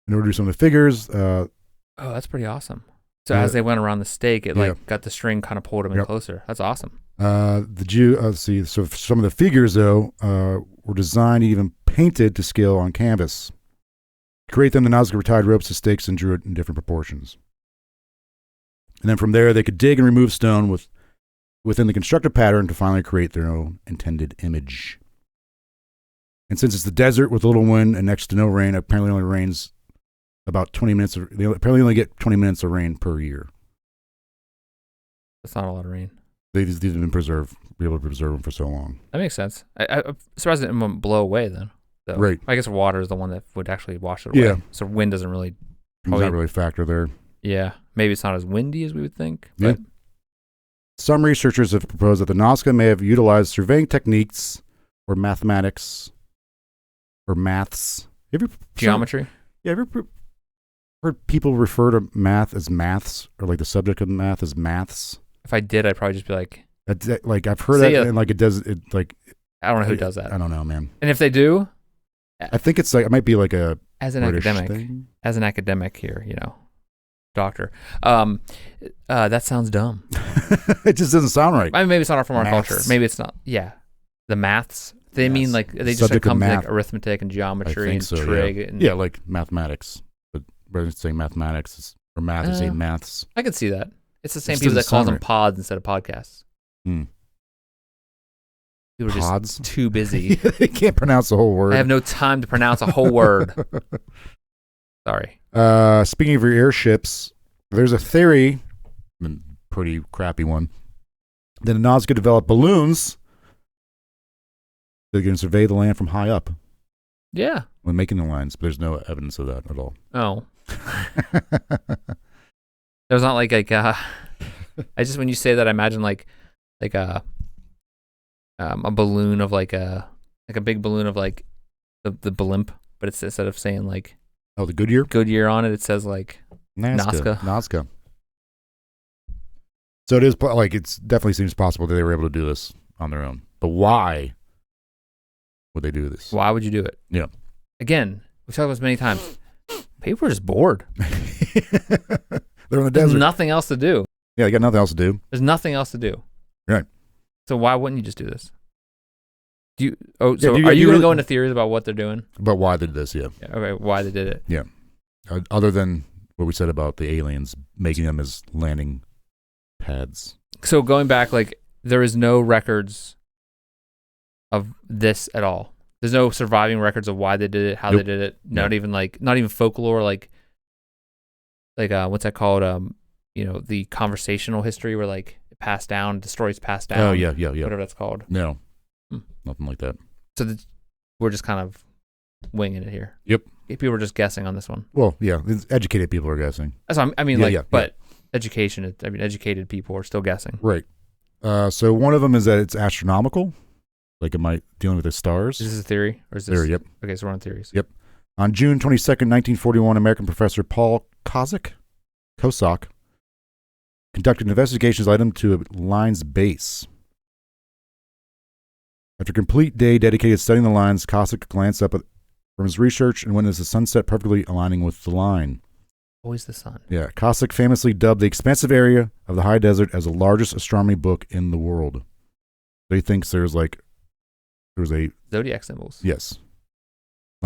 In order to do some of the figures... oh, that's pretty awesome. So as they went around the stake, it got the string kind of pulled them in closer. That's awesome. Let's see. So some of the figures, though, were designed and even painted to scale on canvas. To create them, the Nazca tied ropes to stakes and drew it in different proportions. And then from there, they could dig and remove stone within the constructed pattern to finally create their own intended image. And since it's the desert with little wind and next to no rain, apparently only rains about 20 minutes. They apparently only get 20 minutes of rain per year. That's not a lot of rain. These have been preserved, be able to preserve them for so long. That makes sense. I'm surprised it won't blow away then. So right. I guess water is the one that would actually wash it away. Yeah. So wind doesn't really... Does not really factor there. Yeah. Maybe it's not as windy as we would think. Yeah. But. Some researchers have proposed that the Nazca may have utilized surveying techniques or mathematics or maths. Geometry? Have you ever heard people refer to math as maths, or like the subject of math as maths? If I did, I'd probably just be like... Like I've heard that, and like it does, it like... I don't know who does that. I don't know, man. And if they do... I think it's like, it might be like a as an British academic thing. As an academic here, doctor. That sounds dumb. It just doesn't sound right. I mean, maybe it's not from our culture. Maybe it's not. Yeah. The maths. They mean like, they just like come to like arithmetic and geometry and trig. Yeah. And, like mathematics. But rather than saying mathematics or math, you say maths. I could see that. It's the same people that call them pods instead of podcasts. People are pods? Just too busy. They can't pronounce the whole word. I have no time to pronounce a whole word. Sorry. Speaking of your airships, there's a theory, pretty crappy one, that the Nazca developed balloons that can survey the land from high up. Yeah. When making the lines, but there's no evidence of that at all. Oh. There's not like I just, when you say that, I imagine like a balloon of like a big balloon of like the blimp, but it's instead of saying like the Goodyear on it, it says like Nasca. So it is like, it's definitely seems possible that they were able to do this on their own, but why would they do this? Why would you do it? Yeah. Again, we've talked about this many times. People are just bored. They're in the desert. There's nothing else to do. Yeah, you got nothing else to do. There's nothing else to do. Right. So why wouldn't you just do this? Are you going to go into theories about what they're doing? About why they did this, yeah. Okay, why they did it. Yeah. Other than what we said about the aliens making them as landing pads. So going back, like, there is no records of this at all. There's no surviving records of why they did it, how they did it. Not even folklore, like what's that called? The conversational history where like it passed down, the stories passed down. Oh yeah. Whatever that's called. No, nothing like that. So we're just kind of winging it here. Yep. People were just guessing on this one. Well, yeah, educated people are guessing. That's what but education. Educated people are still guessing. Right. So one of them is that it's astronomical. Like, am I dealing with the stars? Is this a theory? Or is this... Theory, yep. Okay, so we're on theories. Yep. On June 22nd, 1941, American professor Paul Cossack conducted investigations item to a line's base. After a complete day dedicated to studying the lines, Cossack glanced up from his research and witnessed the sunset perfectly aligning with the line. Always the sun. Yeah. Cossack famously dubbed the expansive area of the high desert as the largest astronomy book in the world. So he thinks there's a... Zodiac symbols. Yes.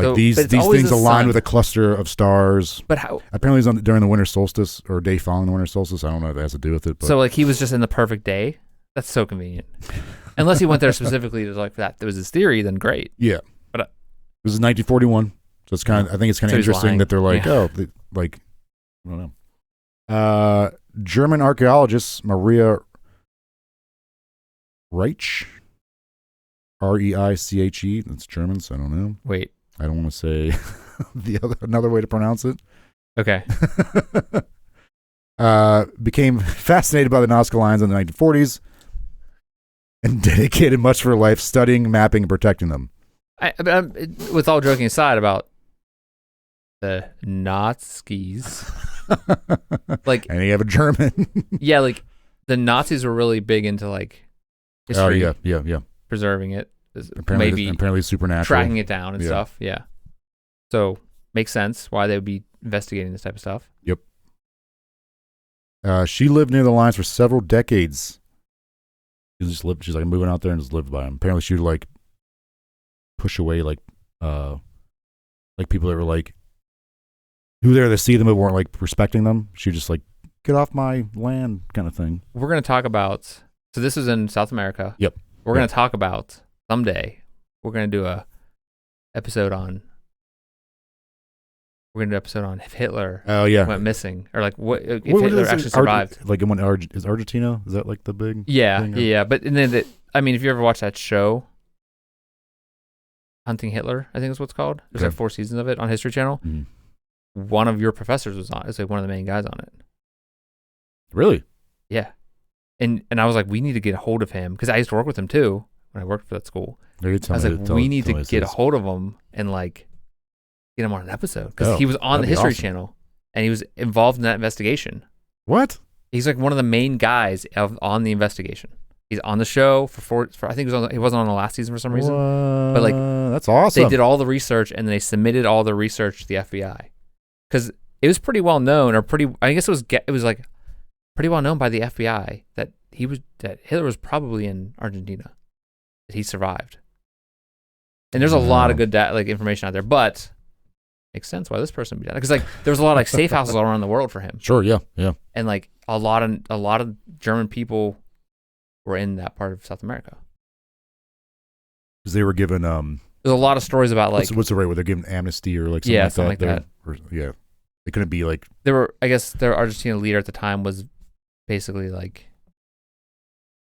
Like these things align with a cluster of stars. But how? Apparently, it's during the winter solstice or day following the winter solstice. I don't know if that has to do with it. But. So like he was just in the perfect day. That's so convenient. Unless he went there specifically to like that. There was his theory. Then great. Yeah. But this is 1941. So it's kind of. I think it's kind of interesting that they're like, I don't know. German archaeologist Maria Reiche, Reiche. That's German, so I don't know. Wait. I don't want to say another way to pronounce it. Okay. Became fascinated by the Nazca Lines in the 1940s and dedicated much of her life studying, mapping, and protecting them. With all joking aside about the Nazis, like, and you have a German. Yeah, like the Nazis were really big into like history. Oh yeah. Preserving it. Apparently supernatural. Tracking it down and stuff. Yeah. So makes sense why they would be investigating this type of stuff. Yep. She lived near the lines for several decades. She's like moving out there and just lived by them. Apparently she would like push away like people that were like who there to see them but weren't like respecting them. She would just like get off my land kind of thing. We're gonna talk about so this is in South America. Yep. We're gonna talk about someday. We're gonna do a episode on. We're gonna do an episode on if Hitler went missing or like what if Hitler actually survived. Like is Argentina? Is that like the big? Yeah, thing yeah. But and then I mean, if you ever watch that show, Hunting Hitler, I think is what it's called. There's like 4 seasons of it on History Channel. Mm-hmm. One of your professors was on. It's like one of the main guys on it. Really? Yeah. And I was like, we need to get a hold of him because I used to work with him too when I worked for that school. I was like, we need to get a hold of him and like get him on an episode because he was on the History Channel and he was involved in that investigation. What? He's like one of the main guys on the investigation. He's on the show for I think he wasn't on the last season for some reason. What? But like that's awesome. They did all the research and they submitted all the research to the FBI because it was pretty well known I guess it was like pretty well known by the FBI that Hitler was probably in Argentina, that he survived. And there's a lot of good information out there, but makes sense why this person would be done because like there was a lot of like safe houses all around the world for him. Sure, yeah. And like a lot of German people were in that part of South America because they were given there's a lot of stories about like what's the right where they're given amnesty or like something like that. They couldn't be like I guess their Argentina leader at the time was basically like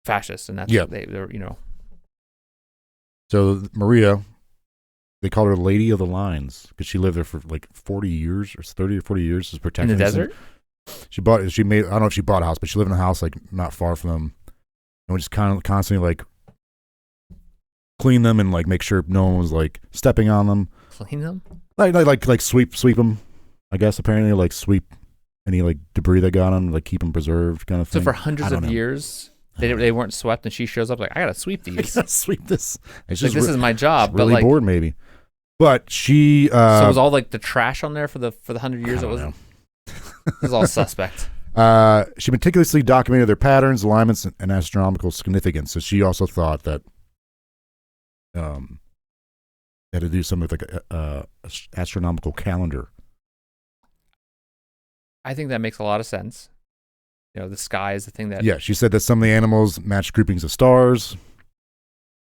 fascist, and that's what they were, So Maria, they called her Lady of the Lines because she lived there for like 40 years or 30 or 40 years, just protecting in the desert. She made I don't know if she bought a house, but she lived in a house like not far from them, and would just constantly like clean them and like make sure no one was like stepping on them. Clean them? Like sweep them. I guess apparently like sweep any like debris they got on, like keep them preserved, kind of thing. So for hundreds of years, they weren't swept, and she shows up like, I gotta sweep these. I gotta sweep this. It's just this is my job. Really but like, bored, maybe. But she. So was all like the trash on there for the 100 years? It wasn't. It was all suspect. She meticulously documented their patterns, alignments, and astronomical significance. So she also thought that had to do something with like a astronomical calendar. I think that makes a lot of sense. The sky is the thing that... Yeah, she said that some of the animals matched groupings of stars.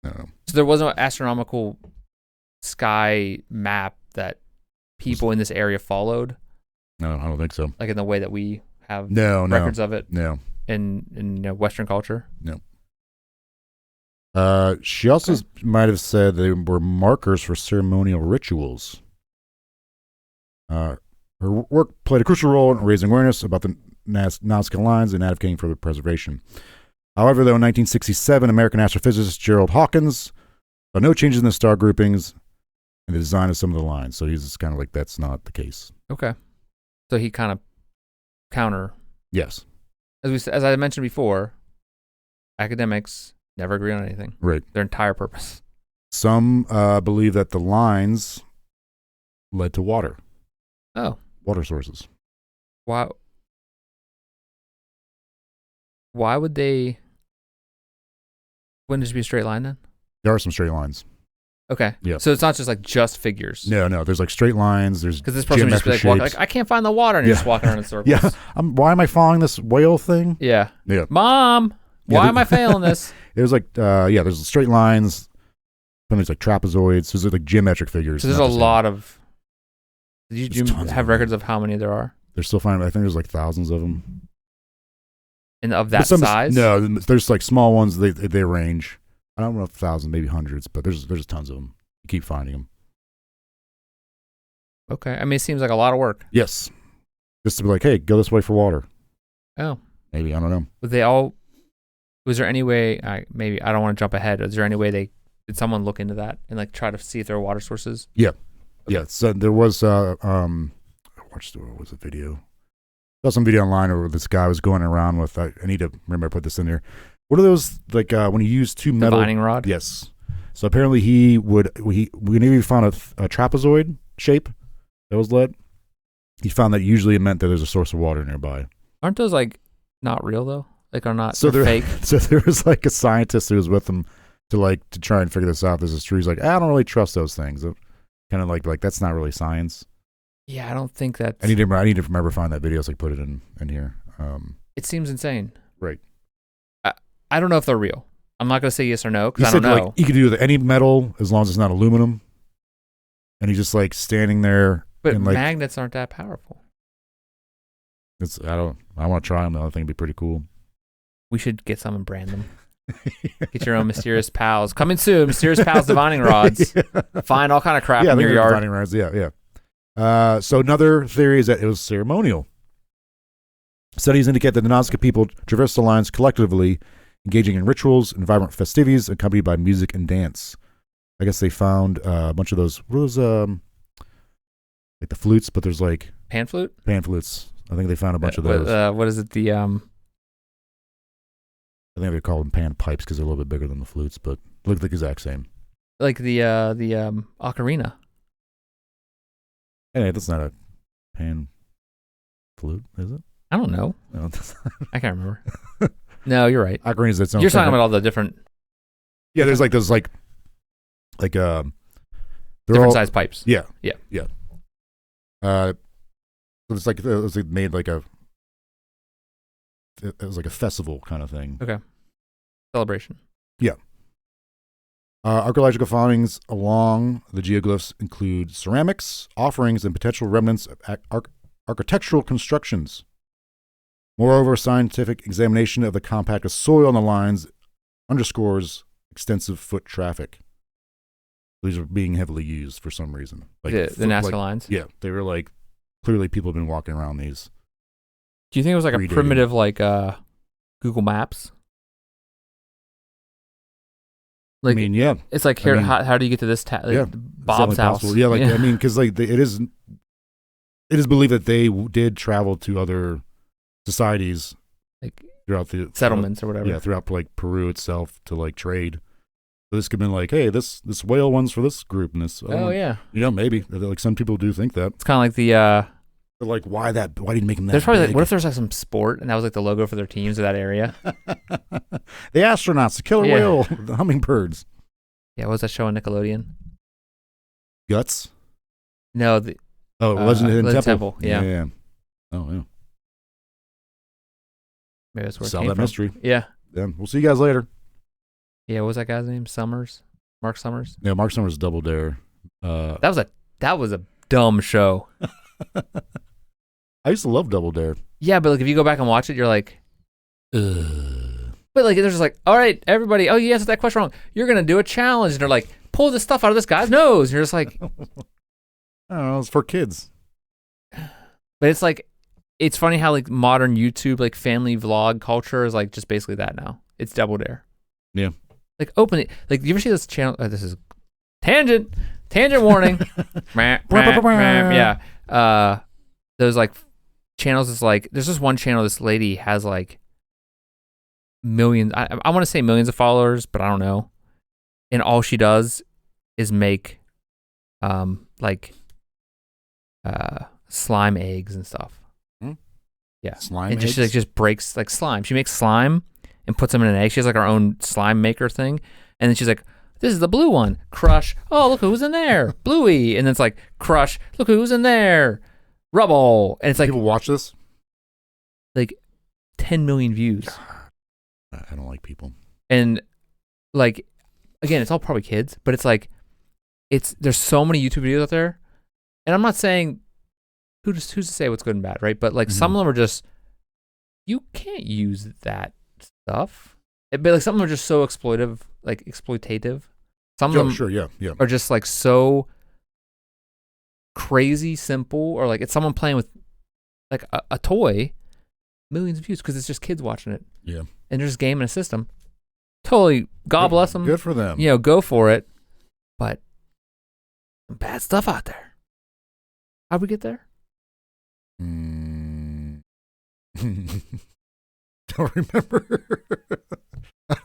I don't know. So there was no astronomical sky map that people in this area followed? No, I don't think so. Like in the way that we have records of it? No. In Western culture? No. She also might have said they were markers for ceremonial rituals. Her work played a crucial role in raising awareness about the Nazca Lines and advocating for their preservation. However, though, in 1967, American astrophysicist Gerald Hawkins saw no changes in the star groupings and the design of some of the lines. So he's just kind of like, that's not the case. Okay. So he kind of counter. Yes. As I mentioned before, academics never agree on anything. Right. Their entire purpose. Some believe that the lines led to water. Oh. Water sources. Why would they... Wouldn't it just be a straight line then? There are some straight lines. Okay. Yeah. So it's not just like just figures. No. There's like straight lines. There's because this person would just be like, walking, like, I can't find the water, and you're just walking around in circles. Yeah. Why am I following this whale thing? Yeah. Yeah. Mom, why am I failing this? There's like there's straight lines. Then there's like trapezoids. So there's like geometric figures. So there's a lot of. Do you have records of how many there are? They're still finding. I think there's like thousands of them. And of that size? No, there's like small ones. They range. I don't know if thousands, maybe hundreds, but there's tons of them. You keep finding them. Okay, I mean, it seems like a lot of work. Yes, just to be like, hey, go this way for water. Oh, maybe, I don't know. But they all. Was there any way? Maybe I don't want to jump ahead. Was there any way did someone look into that and like try to see if there are water sources? Yeah, okay. Yeah. So there was I watched a video. I saw some video online where this guy was going around with. I need to remember I put this in there. What are those like when you use two metal divining rod? Yes. So apparently whenever he found a trapezoid shape that was lead, he found that usually it meant that there's a source of water nearby. Aren't those like not real though? Like are not so they're fake? So there was like a scientist who was with him to try and figure this out. There's this tree. He's like, I don't really trust those things. Kind of like that's not really science. Yeah, I don't think that's. I need to remember find that video so I put it in here. It seems insane. Right. I don't know if they're real. I'm not going to say yes or no because I don't know. You could do with any metal as long as it's not aluminum. And he's just like standing there. But magnets aren't that powerful. I want to try them though. I think it'd be pretty cool. We should get some and brand them. Get your own mysterious pals. Coming soon, mysterious pals divining rods. Yeah. Find all kind of crap in your yard. Divining rods, yeah. So another theory is that it was ceremonial. Studies indicate that the Nazca people traversed the lines collectively, engaging in rituals and vibrant festivities accompanied by music and dance. I guess they found a bunch of those. What are those? Like the flutes, but there's like pan flutes. I think they found a bunch of those. What is it? I think they call them pan pipes because they're a little bit bigger than the flutes, but look like the exact same. Like the ocarina. Hey, that's not a pan flute, is it? I don't know. No, I can't remember. No, you're right. Ocarina's its own. You're talking about all the different. Yeah, there's like those different size pipes. Yeah. So it's like it was made like it was like a festival kind of thing. Okay. Celebration. Yeah. Archaeological findings along the geoglyphs include ceramics, offerings, and potential remnants of architectural constructions. Moreover, scientific examination of the compact of soil on the lines underscores extensive foot traffic. These are being heavily used for some reason. Like the Nazca Lines? Yeah. They were like, clearly people have been walking around these. Do you think it was like a primitive like Google Maps? Like, I mean, yeah. It's like here. How do you get to this? Bob's house. Yeah, like I mean, because like it is believed that they did travel to other societies, like throughout the settlements or whatever. Yeah, throughout like Peru itself to like trade. So this could have been like, hey, this whale one's for this group and this. Yeah. Maybe like some people do think that. It's kind of like the. But like, why did you make them that? There's probably big? What if there's like some sport and that was like the logo for their teams of that area? The astronauts, the killer whale, the hummingbirds. Yeah, what was that show on Nickelodeon? Guts? No, Legend of Hidden Temple. Yeah. Oh yeah. Maybe that's where it solve came that from. mystery. Yeah. Then we'll see you guys later. Yeah, what was that guy's name? Mark Summers. Yeah, Mark Summers' Double Dare. That was a dumb show. I used to love Double Dare. Yeah, but like if you go back and watch it, you're like, ugh. But like they're just like, all right, everybody, you answered that question wrong. You're gonna do a challenge, and they're like, pull this stuff out of this guy's nose. And you're just like, I don't know, it's for kids. But it's like, it's funny how like modern YouTube like family vlog culture is like just basically that now. It's Double Dare. Yeah. Like open it. Like you ever see this channel? This is tangent warning. Yeah. Those like channels is like there's this one channel this lady has like millions. I want to say millions of followers, but I don't know. And all she does is make slime eggs and stuff. Yeah. Slime and eggs? she like just breaks like slime. She makes slime and puts them in an egg. She has like her own slime maker thing. And then she's like, this is the blue one. Crush. Oh, look who's in there. Bluey. And then it's like, crush. Look who's in there. Rubble. And it's like, people watch this? Like 10 million views. I don't like people. And like, again, it's all probably kids, but it's like, there's so many YouTube videos out there. And I'm not saying who's to say what's good and bad, right? But like some of them are just, you can't use that stuff. But like some of them are just so exploitative. Some of them are just like so crazy simple, or like it's someone playing with like a toy, millions of views because it's just kids watching it. Yeah. And they're just gaming a system. Totally, God bless them. Good for them. You know, go for it. But some bad stuff out there. How'd we get there? Don't remember. I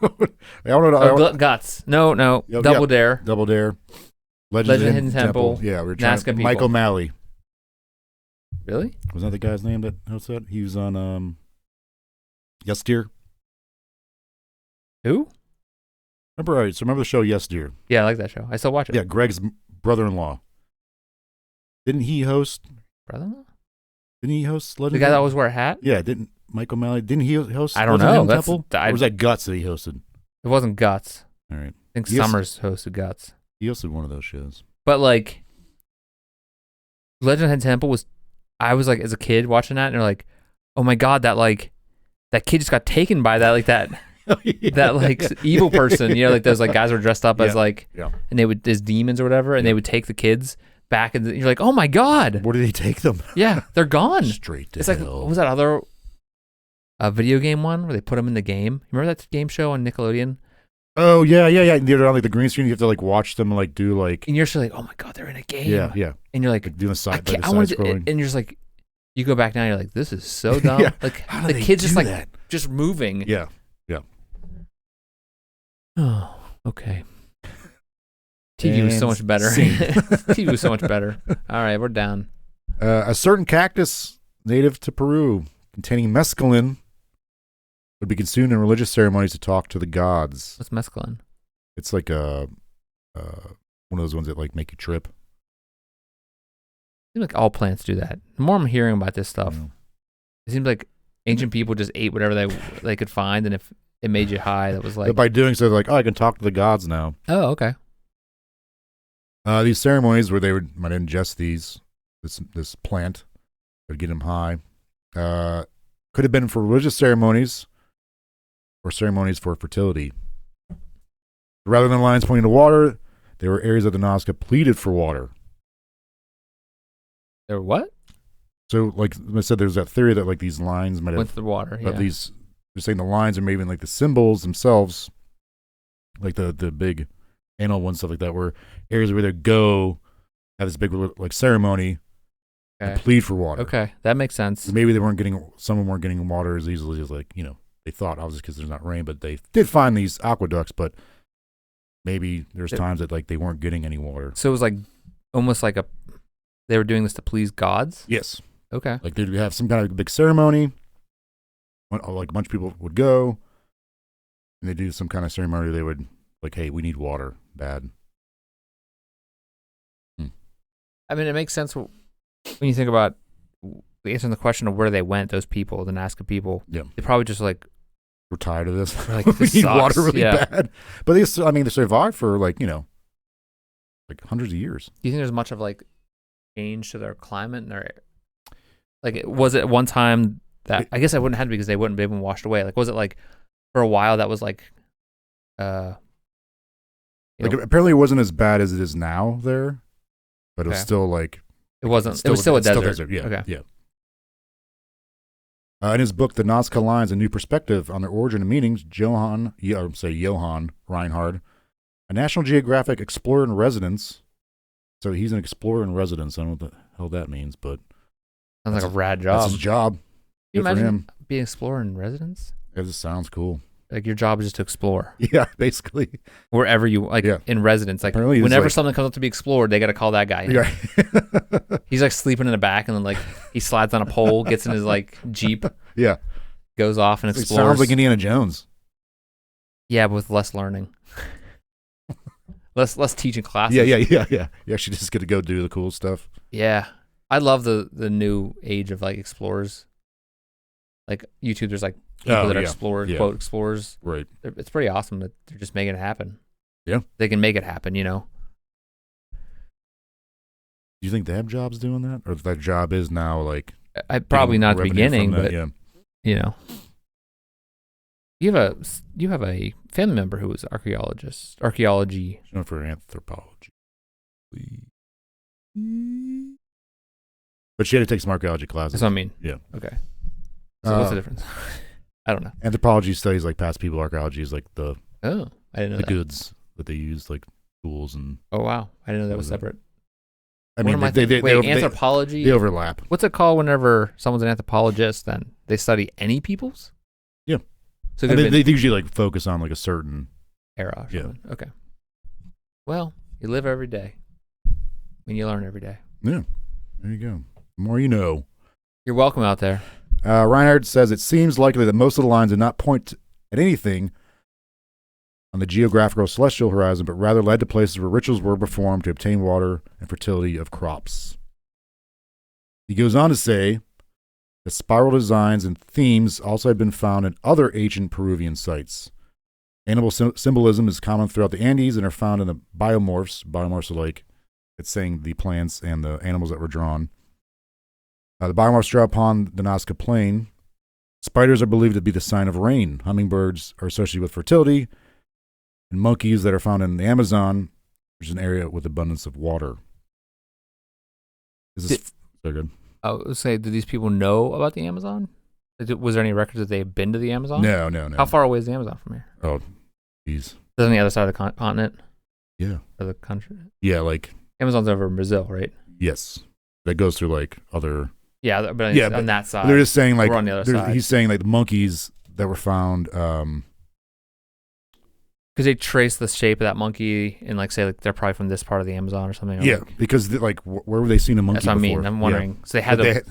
don't know. Guts. No. Double Dare. Double Dare. Legend of Hidden Temple. Yeah, we were trying Nasca people. Mike O'Malley. Really? Was that the guy's name that hosts that? He was on Yes Dear. Who? Remember the show Yes Dear? Yeah, I like that show. I still watch it. Yeah, Greg's brother-in-law. Didn't he host? Brother-in-law? Didn't he host Legend? The guy that always wear a hat? Yeah, didn't Mike O'Malley? Didn't he host? I don't know. Temple? Or was that Guts that he hosted? It wasn't Guts. All right. I think Summers hosted Guts. He hosted one of those shows. But like, Legend of Hidden Temple was, I was like, as a kid watching that, and they're like, oh my God, that kid just got taken by that, like that. That like evil person, you know, like those like guys were dressed up as like, and they would as demons or whatever, and they would take the kids back, and you're like, oh my God, where did he take them? Yeah, they're gone. Straight to it's hell. Like, what was that other video game one where they put them in the game? Remember that game show on Nickelodeon? Oh yeah. They're on like the green screen. You have to like watch them like do like, and you're just like, oh my God, they're in a game. Yeah. And you're like doing the side scrolling, and you're just like, you go back now, and you're like, this is so dumb. Like the kids just like that? Just moving. Yeah. Oh, okay. TV was so much better. TV was so much better. All right, we're down. A certain cactus native to Peru containing mescaline would be consumed in religious ceremonies to talk to the gods. What's mescaline? It's like one of those ones that like make you trip. Seems like all plants do that. The more I'm hearing about this stuff, it seems like ancient people just ate whatever they could find, and if it made you high, that was like... But by doing so, they're like, oh, I can talk to the gods now. Oh, okay. These ceremonies where they might ingest this plant that would get them high could have been for religious ceremonies or ceremonies for fertility. Rather than lines pointing to water, there were areas of the Nasca pleaded for water. There were what? So, like I said, there's that theory that like these lines might have... Went to the water, yeah. They're saying the lines are maybe like the symbols themselves, like the big anal ones, stuff like that, where areas where they go have this big like ceremony and plead for water. Okay, that makes sense. So maybe some weren't getting water as easily as like, you know, they thought, obviously because there's not rain, but they did find these aqueducts, but maybe there's times that like they weren't getting any water. So it was like almost like they were doing this to please gods? Yes. Okay. Like they'd have some kind of big ceremony. Like a bunch of people would go, and they do some kind of ceremony. They would like, "Hey, we need water, bad." I mean, it makes sense when you think about answering the question of where they went. Those people, the Nasca people, they probably just like we're tired of this. Like, we this need sucks. water really bad. But they survived for like like hundreds of years. Do you think there's much of like change to their climate and their like? Was it one time? That I guess I wouldn't have to because they've been washed away. Like, was it like for a while that was like, apparently it wasn't as bad as it is now there, but it was still like it wasn't. It was still a desert. Yeah, okay. Yeah. In his book, The Nazca Lines: A New Perspective on Their Origin and Meanings, Johann Reinhard, a National Geographic explorer in residence. So he's an explorer in residence. I don't know what the hell that means, but sounds like a rad job. That's his job. Can you imagine being an explorer in residence? It just sounds cool. Like your job is just to explore. Yeah, basically. Wherever you in residence. Like whenever something comes up to be explored, they got to call that guy. Yeah. He's like sleeping in the back, and then like he slides on a pole, gets in his like Jeep. Yeah. Goes off and explores. Sounds like Indiana Jones. Yeah, but with less learning. less teaching classes. Yeah. You actually just get to go do the cool stuff. Yeah. I love the new age of like explorers. Like YouTube, there's like people that are explorers, quote explorers. Right. It's pretty awesome that they're just making it happen. Yeah. They can make it happen, you know. Do you think they have jobs doing that? Or that job is now like... probably not at the beginning, but, yeah. You know. You have a family member who was archaeology. She's known for anthropology. But she had to take some archaeology classes. That's what I mean. Yeah. Okay. So what's the difference? I don't know. Anthropology studies like past people. Archaeology is like the I didn't know the that. goods that they use, like tools and. Oh wow, I didn't know that was separate. I mean, anthropology. They overlap. What's it called whenever someone's an anthropologist? Then they study any peoples. Yeah. So they usually like focus on like a certain era. Or something. Okay. Well, you live every day. When you learn every day. Yeah. There you go. The more you know. You're welcome out there. Reinhardt says it seems likely that most of the lines did not point at anything on the geographical celestial horizon, but rather led to places where rituals were performed to obtain water and fertility of crops. He goes on to say that spiral designs and themes also had been found in other ancient Peruvian sites. Animal symbolism is common throughout the Andes and are found in the biomorphs. Biomorphs are like, it's saying the plants and the animals that were drawn. The biomorphs draw upon the Nazca plain. Spiders are believed to be the sign of rain. Hummingbirds are associated with fertility. And monkeys that are found in the Amazon, which is an area with abundance of water. So good. I would say, do these people know about the Amazon? Was there any records that they've been to the Amazon? No. How far away is the Amazon from here? Oh, geez. Is it on the other side of the continent? Yeah. Or the country? Yeah, like... Amazon's over in Brazil, right? Yes. That goes through like other... Yeah, but on that side. They're just saying like... We're on the other side. He's saying like the monkeys that were found... Because they trace the shape of that monkey and like say like they're probably from this part of the Amazon or something. Yeah, because like where were they seeing a monkey That's what before? I mean. I'm wondering. Yeah. So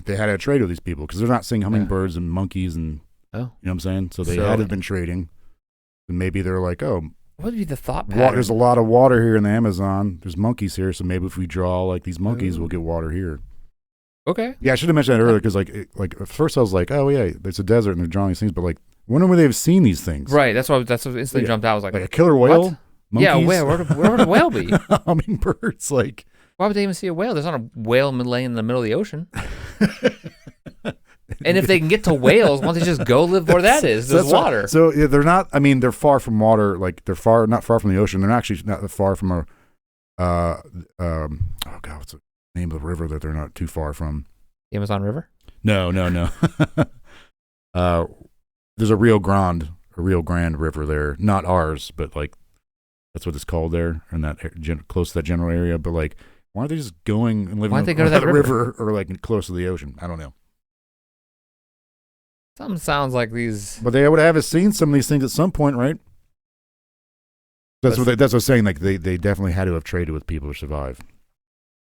they had to trade with these people because they're not seeing hummingbirds and monkeys and you know what I'm saying. So they had to have been trading, and maybe they're like, oh, what would be the thought pattern? There's a lot of water here in the Amazon. There's monkeys here, so maybe if we draw like these monkeys, we'll get water here. Okay. Yeah, I should have mentioned that earlier because like at first I was like, oh yeah, there's a desert and they're drawing these things, but like when would they have seen these things? Right. That's what instantly jumped out. I was like a killer whale. What? Monkeys? Yeah, where would a whale be? Hummingbirds, like. Why would they even see a whale? There's not a whale laying in the middle of the ocean. And if they can get to whales, why don't they just go live where that is? There's water. So yeah, they're not. I mean, they're far from water. Like they're not far from the ocean. They're actually not far from a. Oh God, what's the name of the river that they're not too far from? The Amazon River? No. There's a Rio Grande River there. Not ours, but like. That's what it's called there, in that close to that general area. But like, why aren't they just going and living on that river or like close to the ocean? I don't know. Something sounds like these. But they would have seen some of these things at some point, right? That's what I'm saying. Like they definitely had to have traded with people to survive.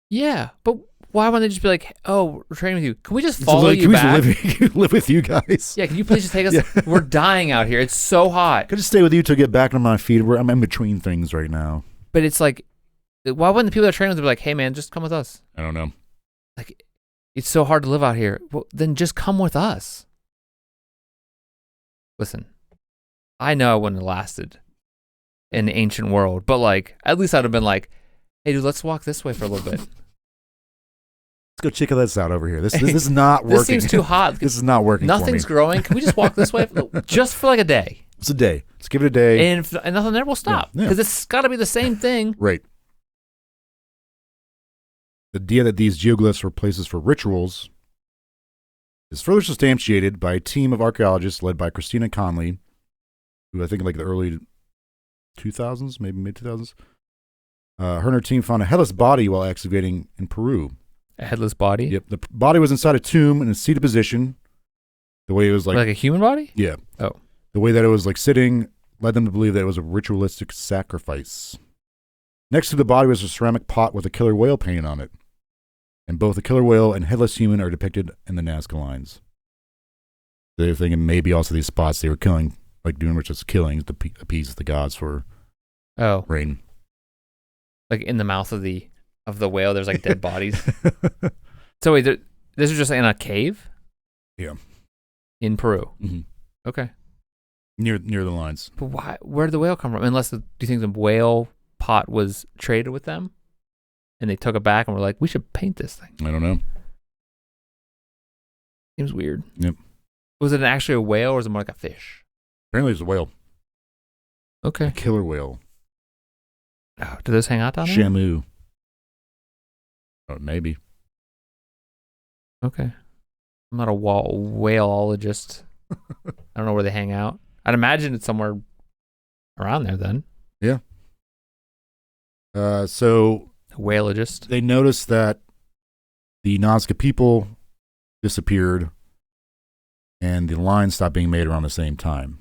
Yeah, but why wouldn't they just be like, "Oh, we're trading with you. Can we just follow you back? Can we live with you guys? Yeah, can you please just take us? Yeah. We're dying out here. It's so hot. Could just stay with you to get back on my feet. I'm in between things right now. But it's like, why wouldn't the people that are trading with them be like, "Hey, man, just come with us"? I don't know. Like, it's so hard to live out here. Well, then just come with us. Listen, I know I wouldn't have lasted in the ancient world, but like, at least I'd have been like, "Hey, dude, let's walk this way for a little bit." Let's go check this out over here. This is not working. This seems too hot. This is not working. Nothing's growing. Can we just walk this way just for like a day? It's a day. Let's give it a day. And if nothing there, we'll stop. Because it's got to be the same thing. Right. The idea that these geoglyphs were places for rituals is further substantiated by a team of archaeologists led by Christina Conley, who I think in like the early 2000s, maybe mid-2000s. Her and her team found a headless body while excavating in Peru. A headless body? Yep. The body was inside a tomb in a seated position. The way it was like... Like a human body? Yeah. Oh. The way that it was like sitting led them to believe that it was a ritualistic sacrifice. Next to the body was a ceramic pot with a killer whale painted on it. And both the killer whale and headless human are depicted in the Nazca Lines. They're thinking maybe also these spots they were killing, like doing rituals killings to appease the gods for rain. Like in the mouth of the whale, there's like dead bodies. So wait, this is just in a cave? Yeah. In Peru. Mm-hmm. Okay. Near the lines. But why? Where did the whale come from? Unless do you think the whale pot was traded with them, and they took it back and were like, we should paint this thing? I don't know. Seems weird. Yep. Was it actually a whale or was it more like a fish? Apparently it's a whale. Okay. A killer whale. Oh, do those hang out down there? Shamu. Oh, maybe. Okay. I'm not a whaleologist. I don't know where they hang out. I'd imagine it's somewhere around there then. Yeah. So a whaleologist. They noticed that the Nazca people disappeared and the lines stopped being made around the same time.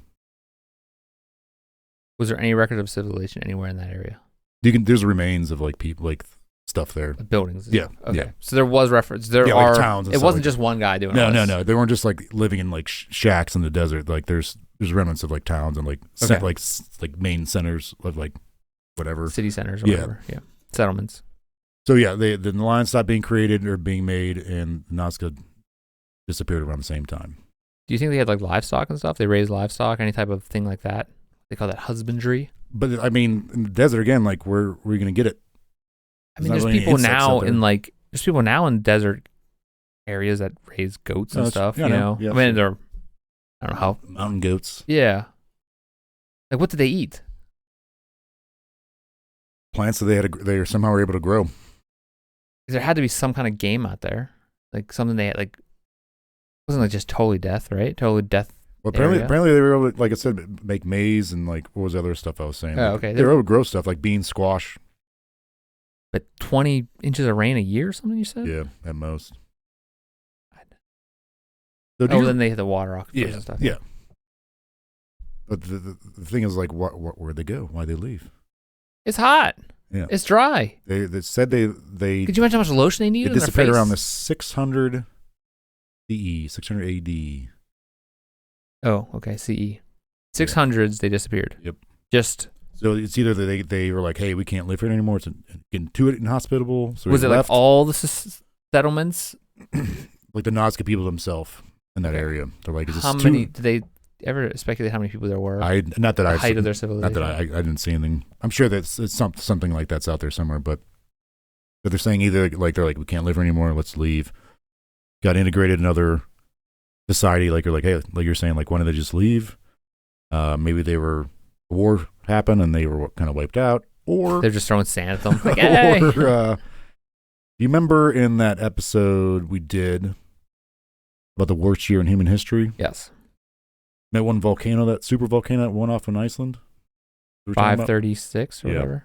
Was there any record of civilization anywhere in that area? There's remains of like people, like stuff there. The buildings. Yeah. Okay. Yeah. So there was reference. There are like towns. It wasn't just one guy doing it. No. They weren't just like living in like shacks in the desert. Like there's remnants of like towns and like like main centers of like whatever city centers or whatever. Yeah. Settlements. So yeah, the lines stopped being created or being made, and Nazca disappeared around the same time. Do you think they had like livestock and stuff? They raised livestock, any type of thing like that? They call that husbandry. But I mean, in the desert again, like where are you going to get it? I mean, there's people now in desert areas that raise goats and stuff. Yeah, you know, yeah, I mean, they're I don't know how mountain goats. Yeah. Like, what did they eat? Plants that they somehow were able to grow. There had to be some kind of game out there, like something they had, like wasn't like just totally death, right? Totally death. Well, apparently they were able to, like I said, make maize and like what was the other stuff I was saying? Oh, okay. They were able to grow stuff like beans, squash. But 20 inches of rain a year or something, you said? Yeah, at most. So then they hit the water aquifers and stuff. Yeah. But the thing is, like, where'd they go? Why'd they leave? It's hot. Yeah. It's dry. They said they Could you imagine how much lotion they needed? They disappeared around the 600 CE, 600 AD. Oh, okay, CE. 600s, they disappeared. Yep. So it's either they were like, hey, we can't live here anymore. It's getting too inhospitable. So was it left. like all the settlements? Like the Nazca people themselves in that area. They're like, is this how many? Did they ever speculate how many people there were? Height of their civilization. Not that I didn't see anything. I'm sure that it's something like that's out there somewhere. But they're saying either like they're like, we can't live here anymore. Let's leave. Got integrated in other society. Like you're like, hey, like you're saying, like why don't they just leave? Maybe they were. War happened and they were kind of wiped out, or they're just throwing sand at them. Like, hey. Or, do you remember in that episode we did about the worst year in human history? Yes. That one volcano, that super volcano that went off in Iceland? 536 or whatever.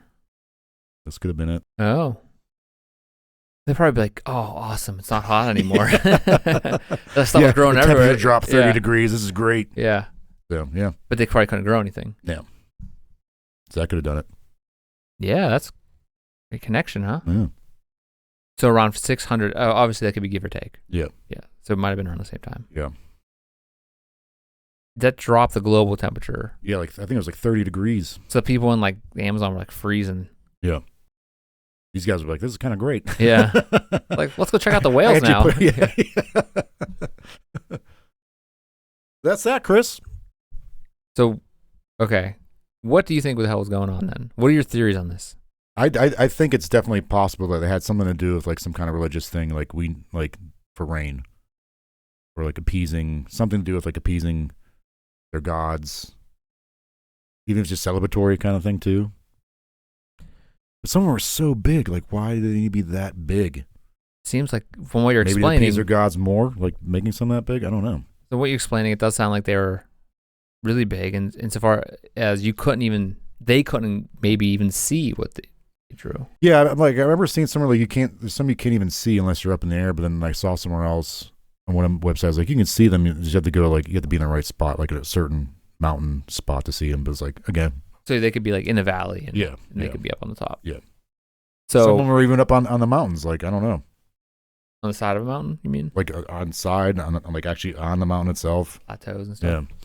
This could have been it. Oh. They'd probably be like, oh, awesome. It's not hot anymore. That stuff was growing everywhere. Temperature dropped 30 degrees. This is great. Yeah. So, yeah. But they probably couldn't grow anything. Yeah. So that could have done it. Yeah, that's a connection, huh? Yeah. So around 600. Obviously, that could be give or take. Yeah. Yeah. So it might have been around the same time. Yeah. That dropped the global temperature. Yeah, like I think it was like 30 degrees. So people in like the Amazon were like freezing. Yeah. These guys were like, this is kind of great. Yeah. Like, let's go check out the whales now. That's that, Chris. So, okay. What do you think the hell was going on then? What are your theories on this? I think it's definitely possible that it had something to do with like some kind of religious thing, like for rain, or like appeasing, something to do with like appeasing their gods. Even if it's just celebratory kind of thing too. But some of them are so big. Like, why do they need to be that big? Seems like from what you're maybe explaining, to appease their gods more, like making some that big. I don't know. So what you're explaining, it does sound like they were really big, and insofar as they couldn't maybe even see what they drew. Yeah, like I remember seeing somewhere like there's some you can't even see unless you're up in the air. But then I saw somewhere else on one of the websites like you can see them. You just have to go you have to be in the right spot, like at a certain mountain spot to see them. But it's like again, so they could be like in the valley, and they could be up on the top. Yeah. So some of them are even up on the mountains. Like I don't know. On the side of a mountain, you mean? Like like actually on the mountain itself. Plateaus and stuff. Yeah.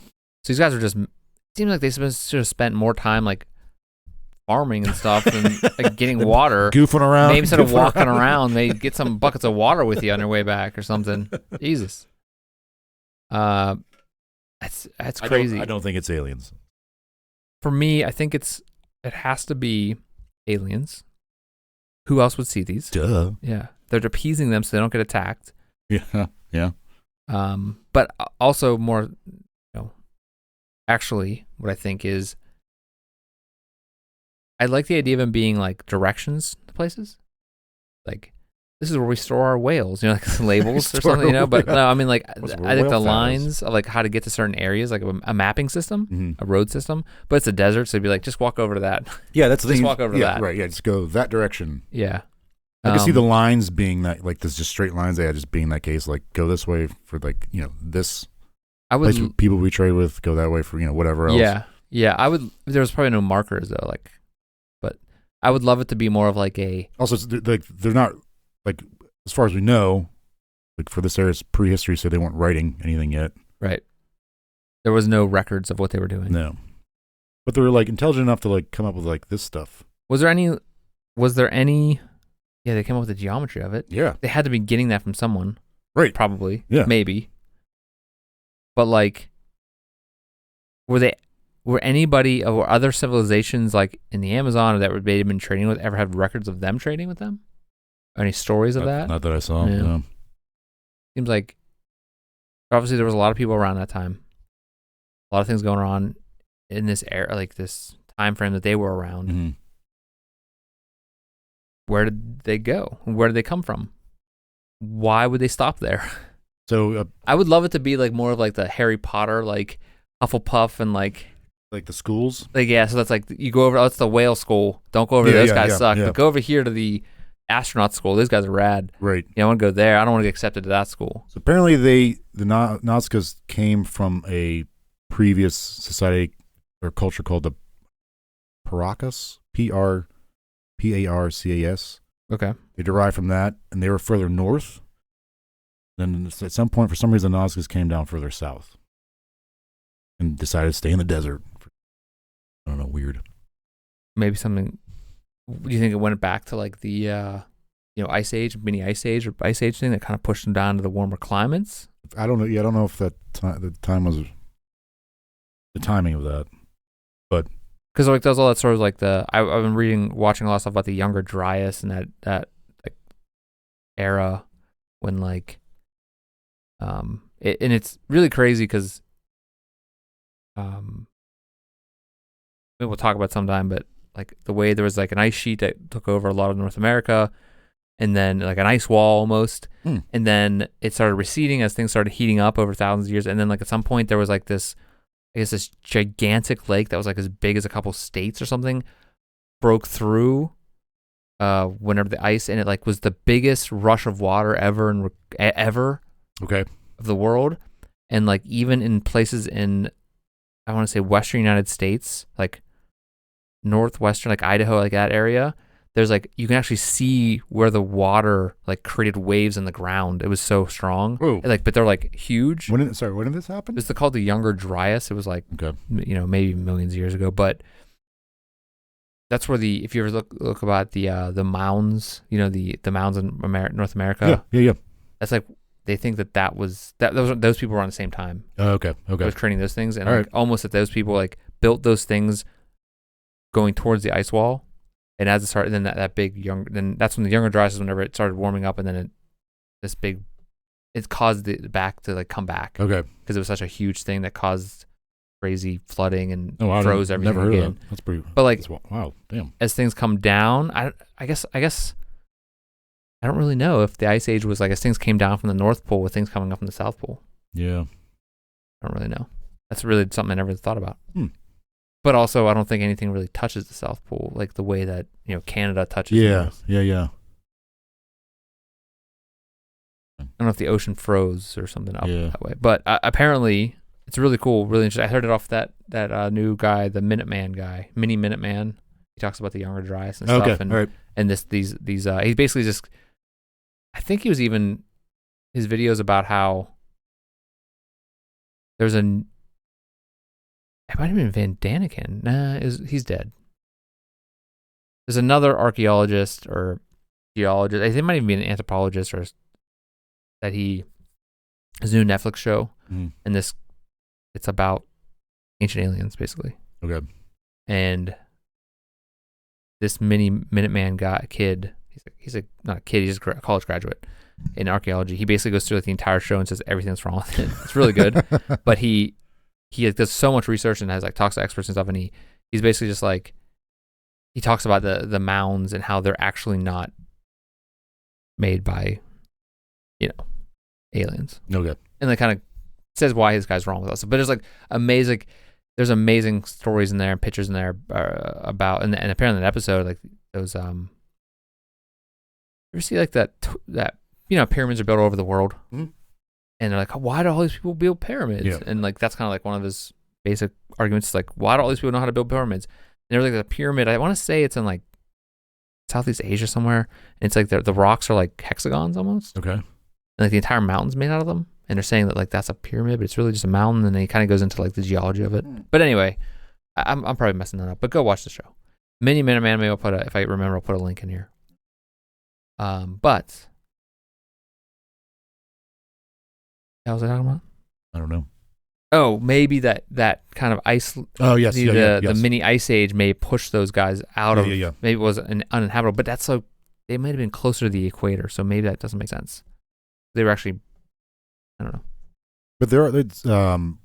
So these guys are just, it seems like they should have spent more time like farming and stuff and like getting water. Goofing around. Maybe instead of walking around, they get some buckets of water with you on your way back or something. Jesus. That's crazy. I don't think it's aliens. For me, I think it has to be aliens. Who else would see these? Duh. Yeah. They're appeasing them so they don't get attacked. Yeah. Yeah. But also more, actually what I think is I like the idea of them being like directions to places. Like, this is where we store our whales, like labels or something, but no, I mean, like, I think the lines of like how to get to certain areas, like a mapping system, a road system, but it's a desert, so it'd be like, just walk over to that. Yeah, that's the thing. Just walk over to that. Right, yeah, just go that direction. Yeah. I can see the lines being that, like, there's just straight lines, just being that case, like, go this way for, like, this place people we trade with, go that way for, whatever else. Yeah. Yeah, I would, there was probably no markers, though, like, but I would love it to be more of like a... Also, they're not... Like, as far as we know, like for this era, it's prehistory, so they weren't writing anything yet. Right. There was no records of what they were doing. No. But they were, like, intelligent enough to, like, come up with, like, this stuff. Was there any... Yeah, they came up with the geometry of it. Yeah. They had to be getting that from someone. Right. Probably. Yeah. Maybe. But, like, were anybody or other civilizations, like, in the Amazon or that they'd been trading with, ever had records of them trading with them? Any stories of that? Not that I saw. Yeah. No. Seems like obviously there was a lot of people around that time. A lot of things going on in this era, like this time frame that they were around. Mm-hmm. Where did they go? Where did they come from? Why would they stop there? So I would love it to be like more of like the Harry Potter, like Hufflepuff and like the schools. Like, yeah, so that's like you go over. Oh, it's the whale school. Don't go over there. Those guys suck. But go over here to the astronaut school. Those guys are rad. Right. Yeah, I want to go there. I don't want to get accepted to that school. So apparently the Nazcas came from a previous society or culture called the Paracas, Parcas. Okay. They derived from that, and they were further north. Then at some point, for some reason, the Nazcas came down further south and decided to stay in the desert. I don't know, weird. Maybe something... Do you think it went back to like the, ice age, mini ice age or ice age thing that kind of pushed them down to the warmer climates? I don't know. Yeah, I don't know if the time was the timing of that, but because like there's all that sort of like I've been watching a lot of stuff about the Younger Dryas and that like era when like, and it's really crazy because, maybe we'll talk about sometime, but like the way there was like an ice sheet that took over a lot of North America and then like an ice wall almost. And then it started receding as things started heating up over thousands of years. And then like at some point there was like this gigantic lake that was like as big as a couple states or something broke through whenever the ice, and it like was the biggest rush of water ever okay of the world. And like even in places in, I want to say Western United States, like northwestern, like Idaho, like that area, there's like you can actually see where the water like created waves in the ground. It was so strong. Like, but they're like huge. When did this happen? It's called the Younger Dryas. It was like maybe millions of years ago, but that's where if you ever look about the mounds, the mounds in North America. Yeah. That's like they think that was those people were on the same time. Okay. Was creating those things, and like almost that those people like built those things going towards the ice wall, and as it started, then then that's when the Younger Dryas is whenever it started warming up, and then it caused it back to like come back. Okay, because it was such a huge thing that caused crazy flooding and froze everything. Never heard again. of that. That's pretty. But like, wow, damn. As things come down, I guess I don't really know if the ice age was like as things came down from the North Pole with things coming up from the South Pole. Yeah, I don't really know. That's really something I never thought about. But also, I don't think anything really touches the South Pole like the way that Canada touches. Yeah. I don't know if the ocean froze or something up that way, but apparently it's really cool, really interesting. I heard it off that new guy, the Minuteman guy, Mini Minuteman. He talks about the Younger Dryas and stuff, and these he basically just, I think he was even his videos about how there's it might have been Van Daniken. Nah, he's dead. there's another archaeologist or geologist. I think it might even be an anthropologist or that he his new Netflix show, and it's about ancient aliens basically. Okay. And this Minuteman kid, he's not a kid, he's a college graduate in archaeology. He basically goes through like the entire show and says everything's wrong with it. It's really good, but he does so much research and has like talks to experts and stuff, and he's basically just like he talks about the mounds and how they're actually not made by aliens. Okay. And like kind of says why his guy's wrong with us. But there's like there's amazing stories in there and pictures in there about and apparently in that episode like those you ever see like that pyramids are built all over the world, and they're like, why do all these people build pyramids? Yeah. And like that's kind of like one of his basic arguments, like why do all these people know how to build pyramids? And there's like a pyramid, I want to say it's in like Southeast Asia somewhere, and it's like the rocks are like hexagons almost. Okay. And like the entire mountain's made out of them. And they're saying that like that's a pyramid, but it's really just a mountain. And then he kind of goes into like the geology of it. But anyway, I'm probably messing that up. But go watch the show. Minuteman, maybe I'll if I remember, I'll put a link in here. But what was I talking about? I don't know. Oh, maybe that kind of ice. Oh yes, the mini ice age may push those guys out of. Yeah. Maybe it was uninhabitable, but that's so they might have been closer to the equator, so maybe that doesn't make sense. They were actually, I don't know. But I'm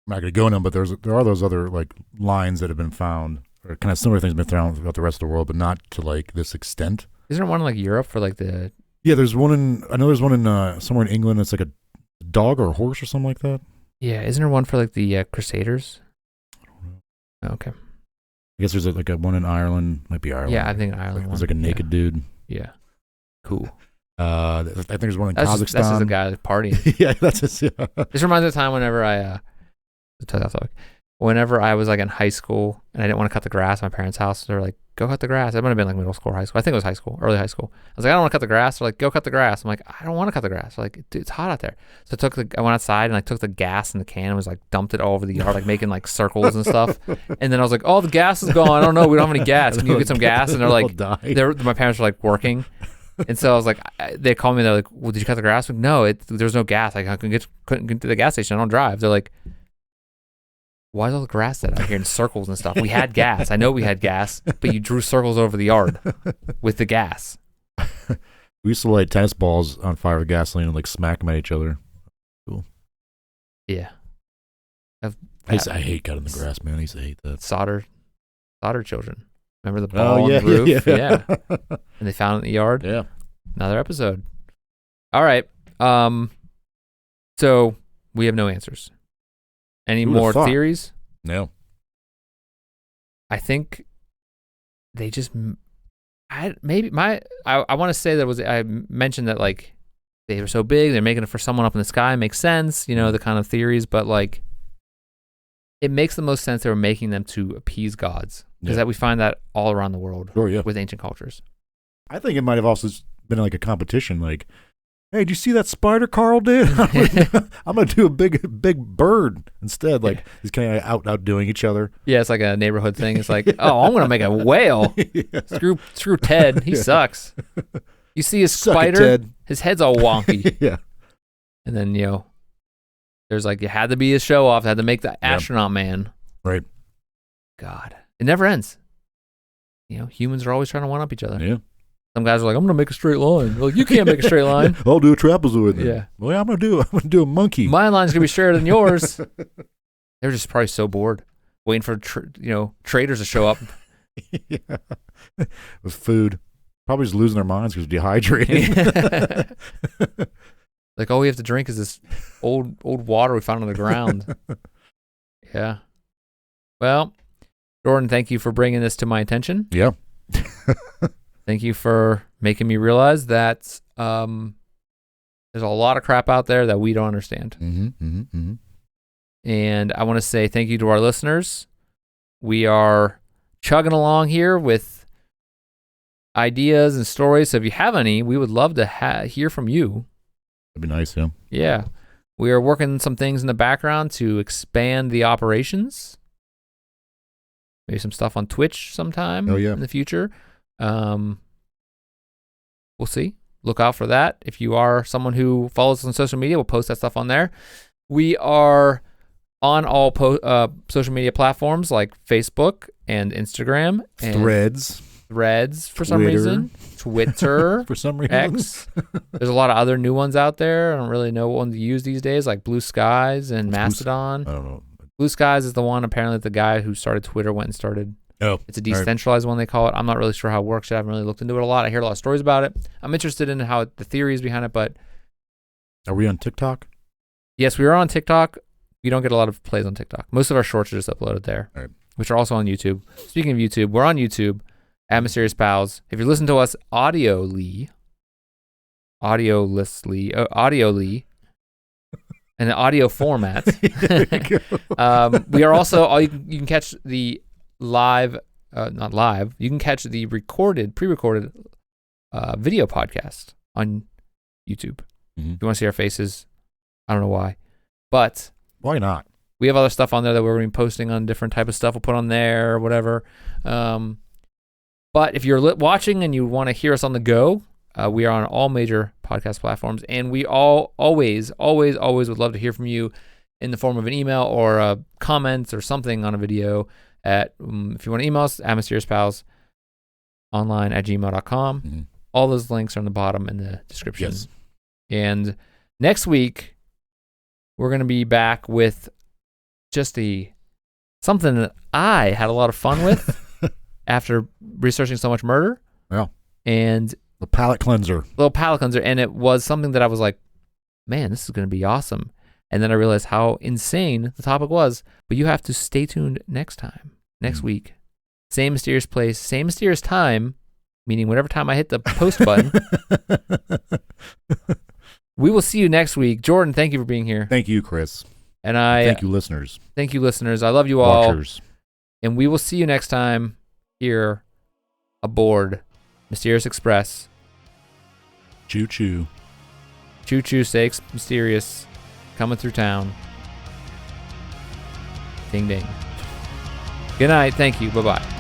not going to go into them, but there are those other like lines that have been found, or kind of similar things been found throughout the rest of the world, but not to like this extent. Isn't there one in like Europe for like the? Yeah, there's one in somewhere in England. It's like a dog or a horse or something like that. Yeah, isn't there one for like the Crusaders? I don't know. Oh, okay. I guess there's like a one in Ireland. Might be Ireland. Yeah, I think Ireland. There's like a naked dude. Yeah. Cool. I think there's one in Kazakhstan. That's just a guy partying. Yeah, that's just yeah. This reminds me of the time whenever whenever I was like in high school and I didn't want to cut the grass at my parents' house. They're like, go cut the grass. It might have been like middle school or high school. I think it was high school, early high school. I was like, I don't want to cut the grass. They're like, go cut the grass. I'm like, I don't want to cut the grass. They're like, dude, it's hot out there. So I went outside and like took the gas in the can and was like dumped it all over the yard, like making like circles and stuff. And then I was like, oh, the gas is gone. I don't know. We don't have any gas. Can you get some gas? And they're like, my parents were like working. And so I was like, they called me. They're like, well, did you cut the grass? I'm like, no, there's no gas. Like, I couldn't get to the gas station. I don't drive. They're like, why is all the grass set out here in circles and stuff? We had gas. I know we had gas, but you drew circles over the yard with the gas. We used to light tennis balls on fire with gasoline and like smack them at each other. Cool. Yeah. I hate cutting the grass, man. I used to hate that. Solder children. Remember the ball on the roof? Yeah. And they found it in the yard? Yeah. Another episode. All right. So we have no answers. Any more theories? No. I think they just I want to say that I mentioned that like they were so big, they're making it for someone up in the sky. It makes sense, the kind of theories, but like it makes the most sense they were making them to appease gods. Because that we find that all around the world with ancient cultures. I think it might have also been like a competition. Like, hey, did you see that spider Carl did? I'm going to do a big bird instead. Like, he's kind of outdoing each other. Yeah, it's like a neighborhood thing. It's like, oh, I'm going to make a whale. Yeah. Screw Ted. He sucks. You see his spider? His head's all wonky. Yeah. And then, there's like, you had to be a show off. Had to make the astronaut man. Right. God. It never ends. Humans are always trying to one-up each other. Yeah. Some guys are like, I'm going to make a straight line. They're like, you can't make a straight line. I'll do a trapezoid then. Yeah. Well, I'm going to do a monkey. My line's going to be straighter than yours. They're just probably so bored, waiting for, traders to show up. Yeah. With food. Probably just losing their minds because dehydrated. Like, all we have to drink is this old water we found on the ground. Yeah. Well, Jordan, thank you for bringing this to my attention. Yeah. Thank you for making me realize that there's a lot of crap out there that we don't understand. And I want to say thank you to our listeners. We are chugging along here with ideas and stories. So if you have any, we would love to hear from you. That'd be nice, yeah. Yeah. We are working some things in the background to expand the operations. Maybe some stuff on Twitch sometime in the future. We'll see. Look out for that. If you are someone who follows us on social media, we'll post that stuff on there. We are on all social media platforms like Facebook and Instagram. And Threads for some reason. Twitter. For some reason. X. There's a lot of other new ones out there. I don't really know what ones to use these days, like Blue Skies and Mastodon. I don't know. Blue Skies is the one apparently the guy who started Twitter went and started. Oh. It's a decentralized one, they call it. I'm not really sure how it works. I haven't really looked into it a lot. I hear a lot of stories about it. I'm interested in how the theories behind it, but... Are we on TikTok? Yes, we are on TikTok. We don't get a lot of plays on TikTok. Most of our shorts are just uploaded there, which are also on YouTube. Speaking of YouTube, we're on YouTube at Mysterious Pals. If you listen to us audioly, in the audio format, we are also, you can catch the live, not live, you can catch the pre-recorded video podcast on YouTube. Mm-hmm. If you want to see our faces, I don't know why, but why not? We have other stuff on there that we're going to be posting on different type of stuff we'll put on there or whatever. But if you're watching and you want to hear us on the go, we are on all major podcast platforms, and we always would love to hear from you in the form of an email or comments or something on a video at, if you want to email us, at mysteriouspailsonline@gmail.com. Mm-hmm. All those links are on the bottom in the description. Yes. And next week, we're going to be back with just something that I had a lot of fun with after researching so much murder. Yeah. And a palate cleanser. And it was something that I was like, man, this is going to be awesome. And then I realized how insane the topic was. But you have to stay tuned next week. Same mysterious place, same mysterious time, meaning whatever time I hit the post button. We will see you next week. Jordan, thank you for being here. Thank you, Chris. And thank you, listeners. Thank you, listeners. I love you all. Watchers. And we will see you next time here aboard Mysterious Express. Choo choo. Choo choo, sakes, mysterious. Coming through town. Ding ding. Good night. Thank you. Bye bye.